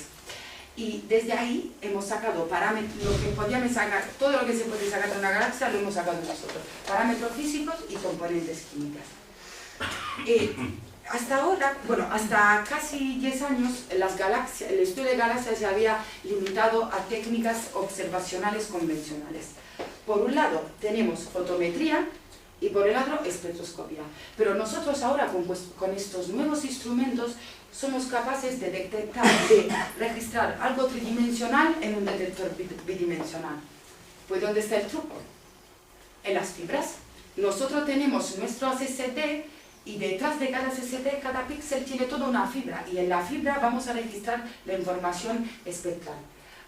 Y desde ahí hemos sacado parámetros, lo que podíamos sacar, todo lo que se puede sacar de una galaxia lo hemos sacado nosotros, parámetros físicos y componentes químicas. Hasta ahora, bueno, hasta casi 10 años, el estudio de galaxias se había limitado a técnicas observacionales convencionales. Por un lado, tenemos fotometría, y por el otro, espectroscopía. Pero nosotros ahora, con estos nuevos instrumentos, somos capaces de detectar, de registrar algo tridimensional en un detector bidimensional. Pues ¿dónde está el truco? En las fibras. Nosotros tenemos nuestro SSD y detrás de cada SSD, cada píxel tiene toda una fibra, y en la fibra vamos a registrar la información espectral.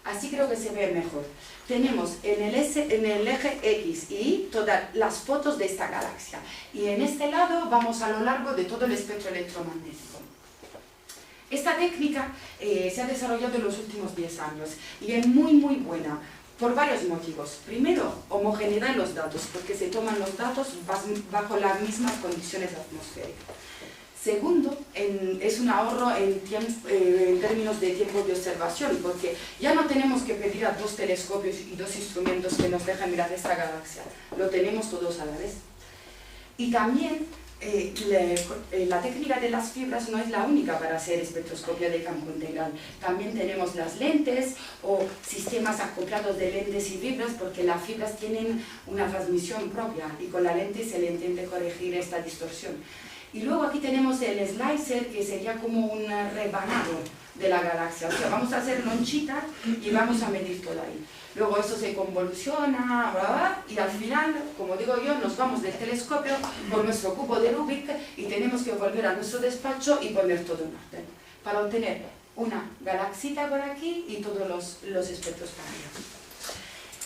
Así creo que se ve mejor. Tenemos en el eje X y Y todas las fotos de esta galaxia. Y en este lado vamos a lo largo de todo el espectro electromagnético. Esta técnica se ha desarrollado en los últimos 10 años y es muy buena por varios motivos. Primero, homogeneidad en los datos, porque se toman los datos bajo las mismas condiciones atmosféricas. Segundo, es un ahorro en términos de tiempo de observación, porque ya no tenemos que pedir a 2 telescopios y 2 instrumentos que nos dejan mirar esta galaxia, lo tenemos todos a la vez. Y también la técnica de las fibras no es la única para hacer espectroscopía de campo integral. También tenemos las lentes o sistemas acoplados de lentes y fibras, porque las fibras tienen una transmisión propia y con la lente se le intenta corregir esta distorsión. Y luego aquí tenemos el slicer, que sería como un rebanado de la galaxia. O sea, vamos a hacer lonchita y vamos a medir todo ahí. Luego eso se convoluciona, bla, bla, y al final, como digo yo, nos vamos del telescopio por nuestro cubo de Rubik y tenemos que volver a nuestro despacho y poner todo en orden, para obtener una galaxita por aquí y todos los espectros para allá.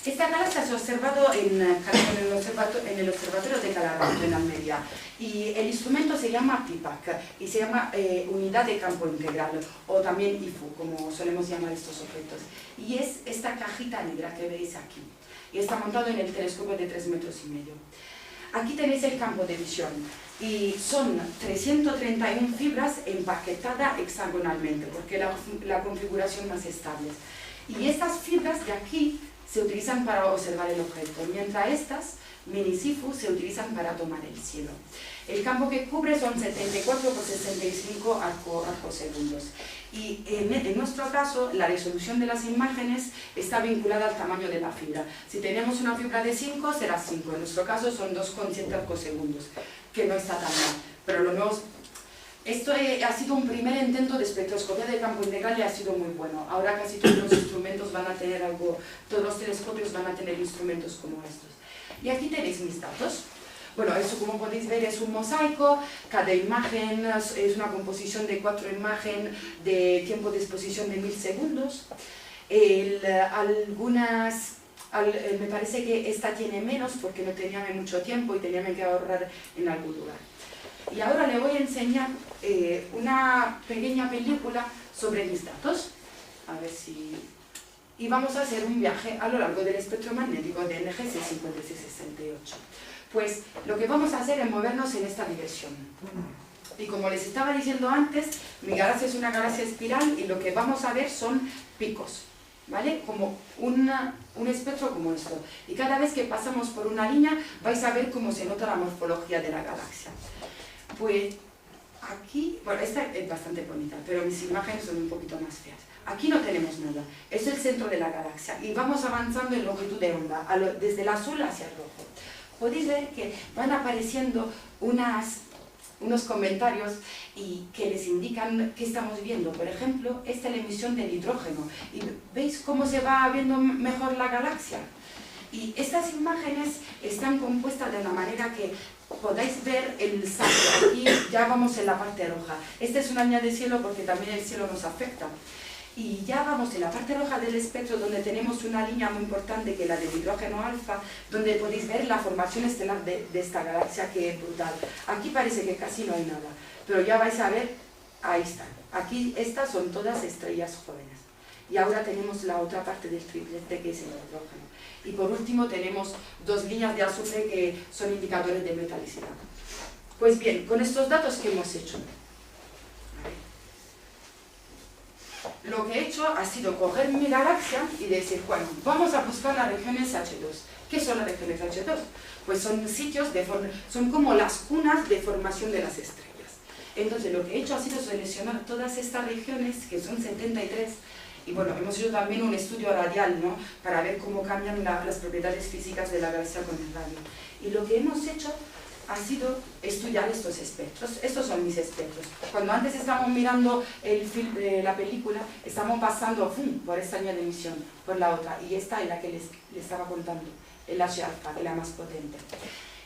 Esta galaxia se ha observado en el observatorio de Calarato, en Almería, y el instrumento se llama PIPAC, y se llama Unidad de Campo Integral, o también IFU, como solemos llamar estos objetos. Y es esta cajita negra que veis aquí, y está montado en el telescopio de 3,5 metros. Aquí tenéis el campo de visión, y son 331 fibras empaquetadas hexagonalmente, porque la configuración más estable. Y estas fibras de aquí se utilizan para observar el objeto, mientras estas, mini-SIFU, se utilizan para tomar el cielo. El campo que cubre son 74 por 65 arcosegundos. Y en nuestro caso, la resolución de las imágenes está vinculada al tamaño de la fibra. Si tenemos una fibra de 5, será 5. En nuestro caso son 2,7 arcosegundos, que no está tan mal. Pero lo nuevo, esto ha sido un primer intento de espectroscopia de campo integral y ha sido muy bueno. Ahora casi todos los instrumentos van a tener todos los telescopios van a tener instrumentos como estos. Y aquí tenéis mis datos. Bueno, eso como podéis ver es un mosaico, cada imagen es una composición de 4 imágenes de tiempo de exposición de 1000 segundos. Me parece que esta tiene menos porque no tenía mucho tiempo y tenía que ahorrar en algún lugar. Y ahora le voy a enseñar una pequeña película sobre mis datos. A ver si... Y vamos a hacer un viaje a lo largo del espectro magnético de NGC 5668. Pues lo que vamos a hacer es movernos en esta dirección. Y como les estaba diciendo antes, mi galaxia es una galaxia espiral y lo que vamos a ver son picos, ¿vale? Como un espectro como esto. Y cada vez que pasamos por una línea vais a ver cómo se nota la morfología de la galaxia. Pues aquí, bueno, esta es bastante bonita, pero mis imágenes son un poquito más feas. Aquí no tenemos nada, es el centro de la galaxia y vamos avanzando en longitud de onda, desde el azul hacia el rojo. Podéis ver que van apareciendo unos comentarios y que les indican qué estamos viendo. Por ejemplo, esta es la emisión del hidrógeno. ¿Y veis cómo se va viendo mejor la galaxia? Y estas imágenes están compuestas de una manera que podáis ver el salto. Aquí ya vamos en la parte roja. Esta es una línea de cielo porque también el cielo nos afecta. Y ya vamos en la parte roja del espectro donde tenemos una línea muy importante que es la del hidrógeno alfa, donde podéis ver la formación estelar de esta galaxia que es brutal. Aquí parece que casi no hay nada, pero ya vais a ver, ahí están. Aquí estas son todas estrellas jóvenes. Y ahora tenemos la otra parte del triplete que es el hidrógeno. Y por último tenemos 2 líneas de azufre que son indicadores de metalicidad. Pues bien, con estos datos que hemos hecho, lo que he hecho ha sido coger mi galaxia y decir, bueno, vamos a buscar las regiones H2. ¿Qué son las regiones H2? Pues son sitios son como las cunas de formación de las estrellas. Entonces lo que he hecho ha sido seleccionar todas estas regiones, que son 73, y bueno, hemos hecho también un estudio radial, ¿no? Para ver cómo cambian las propiedades físicas de la galaxia con el radio. Y lo que hemos hecho ha sido estudiar estos espectros. Estos son mis espectros. Cuando antes estábamos mirando la película, estamos pasando por esta línea de emisión, por la otra, y esta es la que les estaba contando, el H-alfa, la más potente.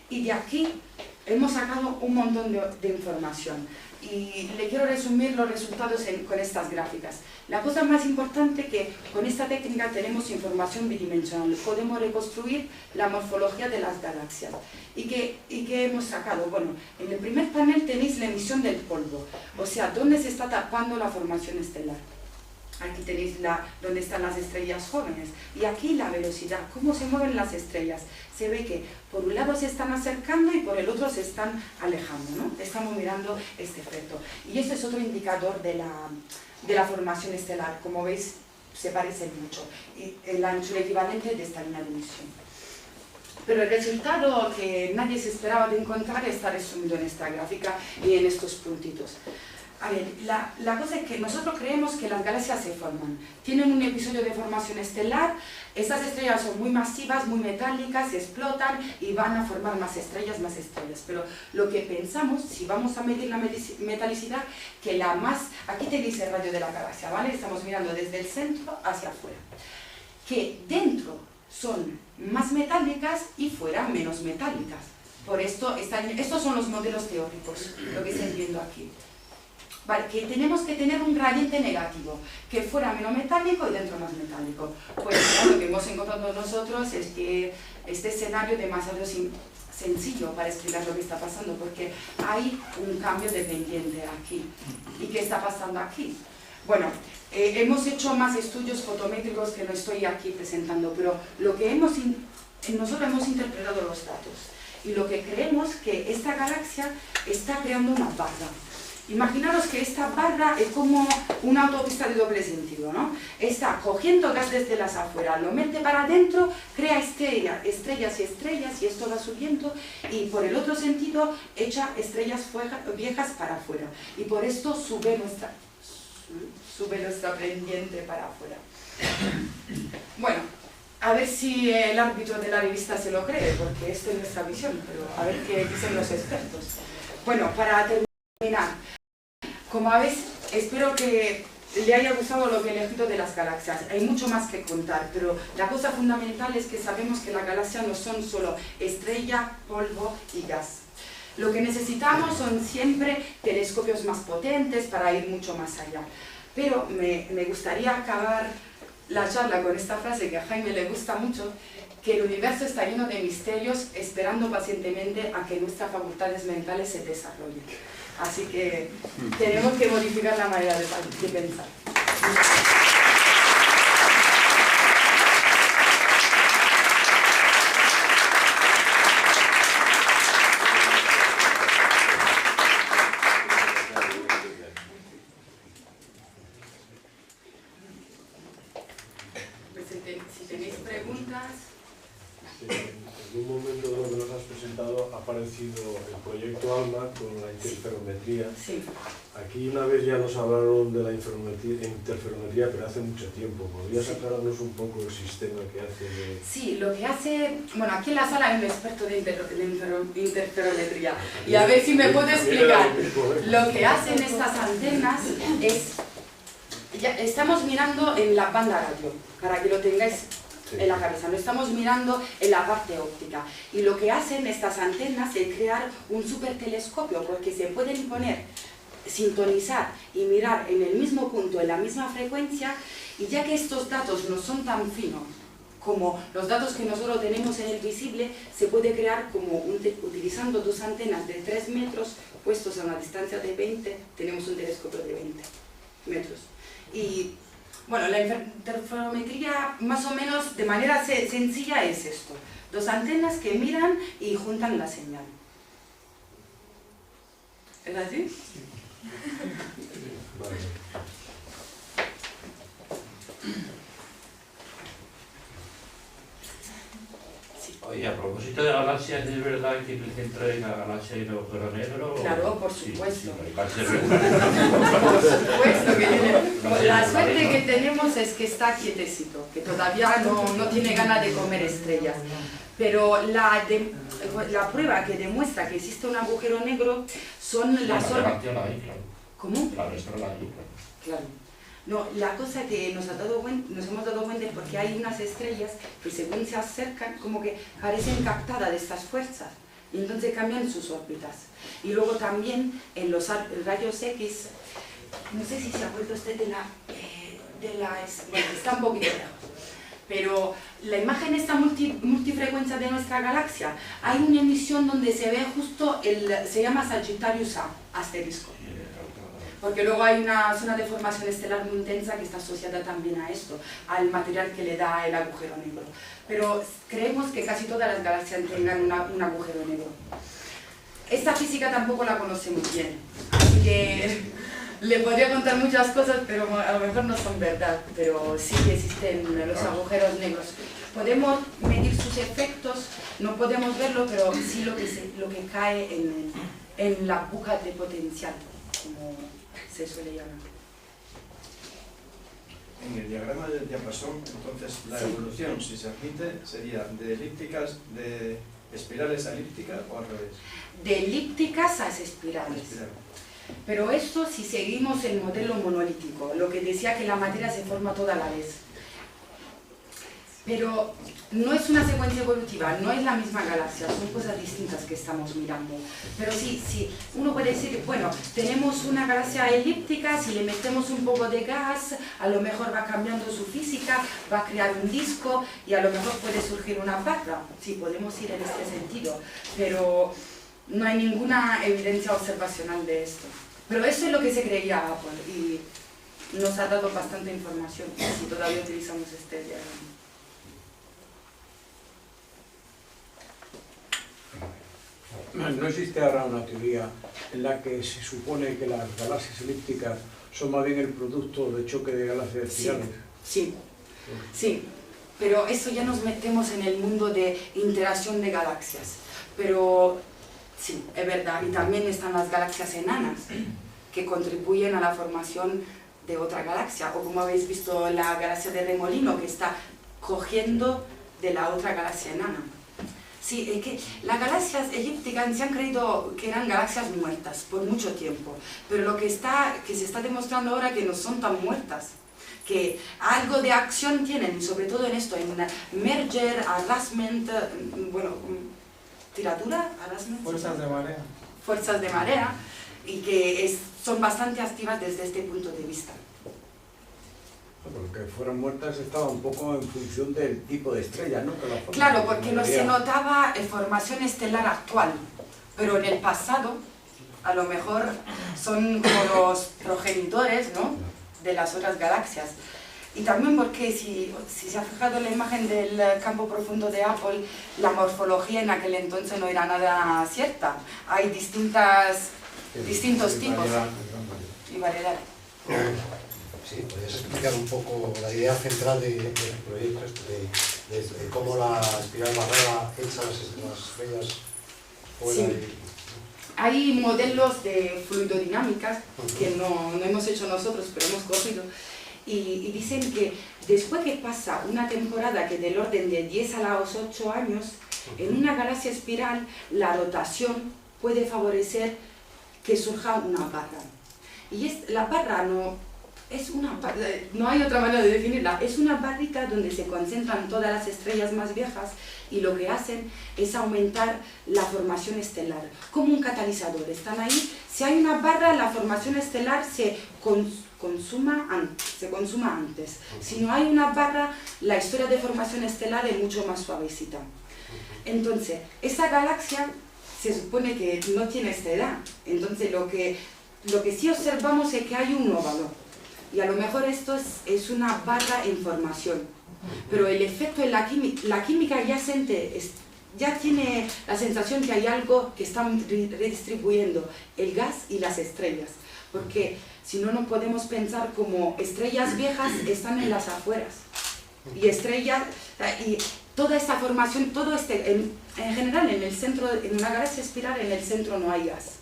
Y de aquí hemos sacado un montón de información. Y le quiero resumir los resultados con estas gráficas. La cosa más importante es que con esta técnica tenemos información bidimensional. Podemos reconstruir la morfología de las galaxias. ¿Y qué hemos sacado? Bueno, en el primer panel tenéis la emisión del polvo. O sea, dónde se está tapando la formación estelar. Aquí tenéis donde están las estrellas jóvenes. Y aquí la velocidad, cómo se mueven las estrellas. Se ve que por un lado se están acercando y por el otro se están alejando, ¿no? Estamos mirando este efecto. Y este es otro indicador de la formación estelar. Como veis, se parecen mucho. Y el anchura equivalente de esta línea de emisión. Pero el resultado que nadie se esperaba de encontrar está resumido en esta gráfica y en estos puntitos. A ver, la cosa es que nosotros creemos que las galaxias se forman. Tienen un episodio de formación estelar, estas estrellas son muy masivas, muy metálicas, se explotan y van a formar más estrellas. Pero lo que pensamos, si vamos a medir la metalicidad, que aquí tenéis el radio de la galaxia, ¿vale? Estamos mirando desde el centro hacia afuera. Que dentro son más metálicas y fuera menos metálicas. Por esto, estos son los modelos teóricos, lo que estáis viendo aquí. que tenemos que tener un gradiente negativo, que fuera menos metálico y dentro más metálico. Pues lo que hemos encontrado nosotros es que este escenario es demasiado sencillo para explicar lo que está pasando, porque hay un cambio de pendiente aquí. ¿Y qué está pasando aquí? Bueno, hemos hecho más estudios fotométricos que no estoy aquí presentando, pero lo que nosotros hemos interpretado los datos y lo que creemos que esta galaxia está creando una barra. Imaginaros que esta barra es como una autopista de doble sentido, ¿no? Está cogiendo gas desde las afueras, lo mete para adentro, crea estrellas y estrellas, y esto va subiendo, y por el otro sentido echa estrellas viejas para afuera. Y por esto sube nuestra pendiente para afuera. Bueno, a ver si el árbitro de la revista se lo cree, porque esta es nuestra visión, pero a ver qué dicen los expertos. Bueno, para terminar, como habéis, espero que le haya gustado lo que he elegido de las galaxias. Hay mucho más que contar, pero la cosa fundamental es que sabemos que las galaxias no son solo estrella, polvo y gas. Lo que necesitamos son siempre telescopios más potentes para ir mucho más allá. Pero me gustaría acabar la charla con esta frase que a Jaime le gusta mucho, que el universo está lleno de misterios, esperando pacientemente a que nuestras facultades mentales se desarrollen. Así que tenemos que modificar la manera de pensar. Si tenéis preguntas... En un momento de lo que nos has presentado ha aparecido el proyecto ALMA con la interferometría. Sí. Aquí una vez ya nos hablaron de la interferometría, pero hace mucho tiempo. ¿Podrías aclararnos un poco el sistema que hace? Sí, lo que hace... Bueno, aquí en la sala hay un experto de interferometría. Y a ver si me puede explicar. Lo que hacen estas antenas es... Ya estamos mirando en la banda radio, para que lo tengáis en la cabeza, no estamos mirando en la parte óptica. Y lo que hacen estas antenas es crear un supertelescopio, porque se pueden poner, sintonizar y mirar en el mismo punto, en la misma frecuencia, y ya que estos datos no son tan finos como los datos que nosotros tenemos en el visible, se puede crear como utilizando dos antenas de 3 metros puestos a una distancia de 20, tenemos un telescopio de 20 metros. Y bueno, la interferometría más o menos de manera sencilla es esto. Dos antenas que miran y juntan la señal. ¿Es así? Vale. Oye, a propósito de galaxias, ¿es verdad que en el centro de la galaxia hay un agujero negro? Claro, por supuesto. Sí, Por supuesto que tiene. La suerte que tenemos es que está quietecito, que todavía no tiene ganas de comer estrellas. Pero la prueba que demuestra que existe un agujero negro son las órbitas. ¿Cómo? Claro, esto la hay, Claro. No, la cosa que nos hemos dado cuenta es porque hay unas estrellas que según se acercan como que parecen captadas de estas fuerzas y entonces cambian sus órbitas. Y luego también en los rayos X, no sé si se acuerda usted bueno, está un poquito lejos, pero la imagen esta multifrecuencia de nuestra galaxia, hay una emisión donde se ve justo, se llama Sagittarius A, asterisco. Porque luego hay una zona de formación estelar muy intensa que está asociada también a esto, al material que le da el agujero negro. Pero creemos que casi todas las galaxias tengan un agujero negro. Esta física tampoco la conocemos bien, así que le podría contar muchas cosas, pero a lo mejor no son verdad, pero sí que existen los agujeros negros. Podemos medir sus efectos, no podemos verlo, pero sí lo que cae en la buca de potencial, como se suele llamar. En el diagrama del diapasón, entonces, la evolución, si se admite, sería de espirales a elípticas o al revés. De elípticas a espirales. Pero esto si seguimos el modelo monolítico, lo que decía que la materia se forma toda a la vez. Pero no es una secuencia evolutiva, no es la misma galaxia, son cosas distintas que estamos mirando. Pero sí, uno puede decir, bueno, tenemos una galaxia elíptica, si le metemos un poco de gas, a lo mejor va cambiando su física, va a crear un disco y a lo mejor puede surgir una barra. Sí, podemos ir en este sentido, pero no hay ninguna evidencia observacional de esto. Pero eso es lo que se creía Apple y nos ha dado bastante información si todavía utilizamos este diagrama. ¿No existe ahora una teoría en la que se supone que las galaxias elípticas son más bien el producto de choque de galaxias espirales? Sí, pero eso ya nos metemos en el mundo de interacción de galaxias. Pero sí, es verdad, y también están las galaxias enanas, que contribuyen a la formación de otra galaxia, o como habéis visto la galaxia de Remolino, que está cogiendo de la otra galaxia enana. Sí, es que las galaxias elípticas se han creído que eran galaxias muertas por mucho tiempo, pero lo que se está demostrando ahora que no son tan muertas, que algo de acción tienen, y sobre todo en esto, en merger, harassment, bueno, tiratura, harassment, Fuerzas de marea. fuerzas de marea, y que son bastante activas desde este punto de vista. Porque fueran muertas estaba un poco en función del tipo de estrella, ¿no? Claro, porque no se notaba formación estelar actual, pero en el pasado a lo mejor son como los progenitores, ¿no?, de las otras galaxias. Y también porque si se ha fijado en la imagen del campo profundo de Apple, la morfología en aquel entonces no era nada cierta. Hay distintos tipos y variedades. Sí, podrías explicar un poco la idea central del proyecto de cómo la espiral barrera echa las estrellas fuera. Sí. Hay modelos de fluidodinámica que no hemos hecho nosotros, pero hemos cogido, y dicen que después que pasa una temporada que del orden de 10 a los 8 años, en una galaxia espiral la rotación puede favorecer que surja una barra. Y la barra no hay otra manera de definirla, es una barrita donde se concentran todas las estrellas más viejas y lo que hacen es aumentar la formación estelar, como un catalizador. Están ahí, si hay una barra, la formación estelar se consuma antes. Si no hay una barra, la historia de formación estelar es mucho más suavecita. Entonces, esa galaxia se supone que no tiene esta edad, entonces lo que sí observamos es que hay un óvalo. Y a lo mejor esto es una barra en formación, pero el efecto en la química ya tiene la sensación que hay algo que está redistribuyendo el gas y las estrellas, porque si no, no podemos pensar como estrellas viejas están en las afueras, y estrellas, y toda esta formación, en general en el centro, en una galaxia espiral, en el centro no hay gas,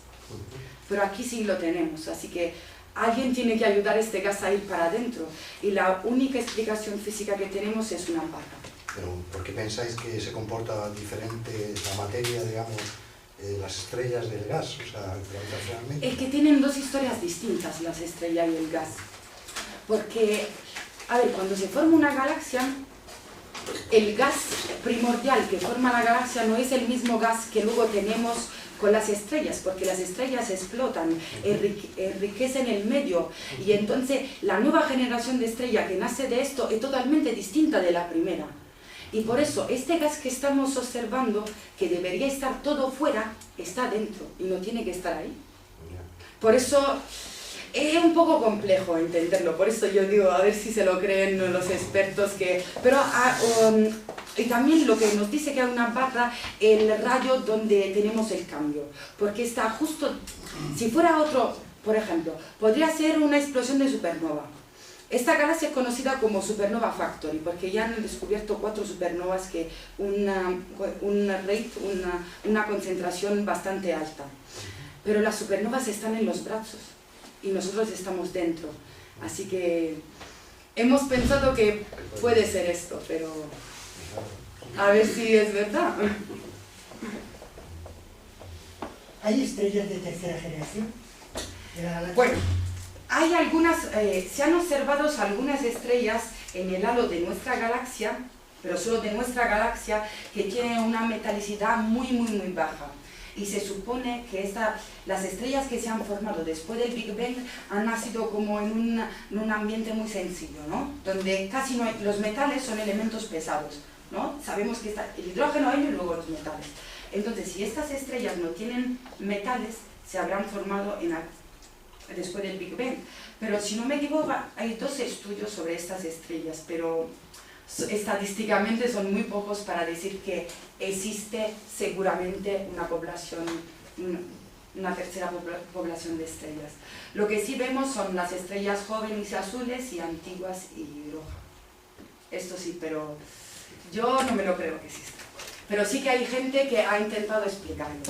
pero aquí sí lo tenemos, así que alguien tiene que ayudar a este gas a ir para adentro, y la única explicación física que tenemos es una barra. Pero ¿por qué pensáis que se comporta diferente la materia, digamos, las estrellas del gas? O sea, gravitacionalmente. Es que tienen dos historias distintas, las estrellas y el gas. Porque, a ver, cuando se forma una galaxia, el gas primordial que forma la galaxia no es el mismo gas que luego tenemos con las estrellas, porque las estrellas explotan, enriquecen el medio, y entonces la nueva generación de estrella que nace de esto es totalmente distinta de la primera. Y por eso este gas que estamos observando, que debería estar todo fuera, está dentro y no tiene que estar ahí. Por eso es un poco complejo entenderlo, por eso yo digo, a ver si se lo creen los expertos y también lo que nos dice que hay una barra, el rayo donde tenemos el cambio, porque está justo, si fuera otro, por ejemplo, podría ser una explosión de supernova. Esta galaxia es conocida como Supernova Factory, porque ya han descubierto 4 supernovas que una concentración bastante alta. Pero las supernovas están en los brazos y nosotros estamos dentro. Así que hemos pensado que puede ser esto, pero a ver si es verdad. ¿Hay estrellas de tercera generación de la galaxia? Bueno, hay algunas, se han observado algunas estrellas en el halo de nuestra galaxia pero solo de nuestra galaxia, que tiene una metalicidad muy baja. Y se supone que las estrellas que se han formado después del Big Bang han nacido como en un ambiente muy sencillo, ¿no? Donde casi no hay, los metales son elementos pesados, ¿no? Sabemos que está el hidrógeno, helio y luego los metales. Entonces, si estas estrellas no tienen metales, se habrán formado después del Big Bang. Pero si no me equivoco, hay 2 estudios sobre estas estrellas, pero estadísticamente son muy pocos para decir que existe seguramente una tercera población de estrellas. Lo que sí vemos son las estrellas jóvenes y azules y antiguas y rojas. Esto sí, pero yo no me lo creo que exista. Pero sí que hay gente que ha intentado explicarlo.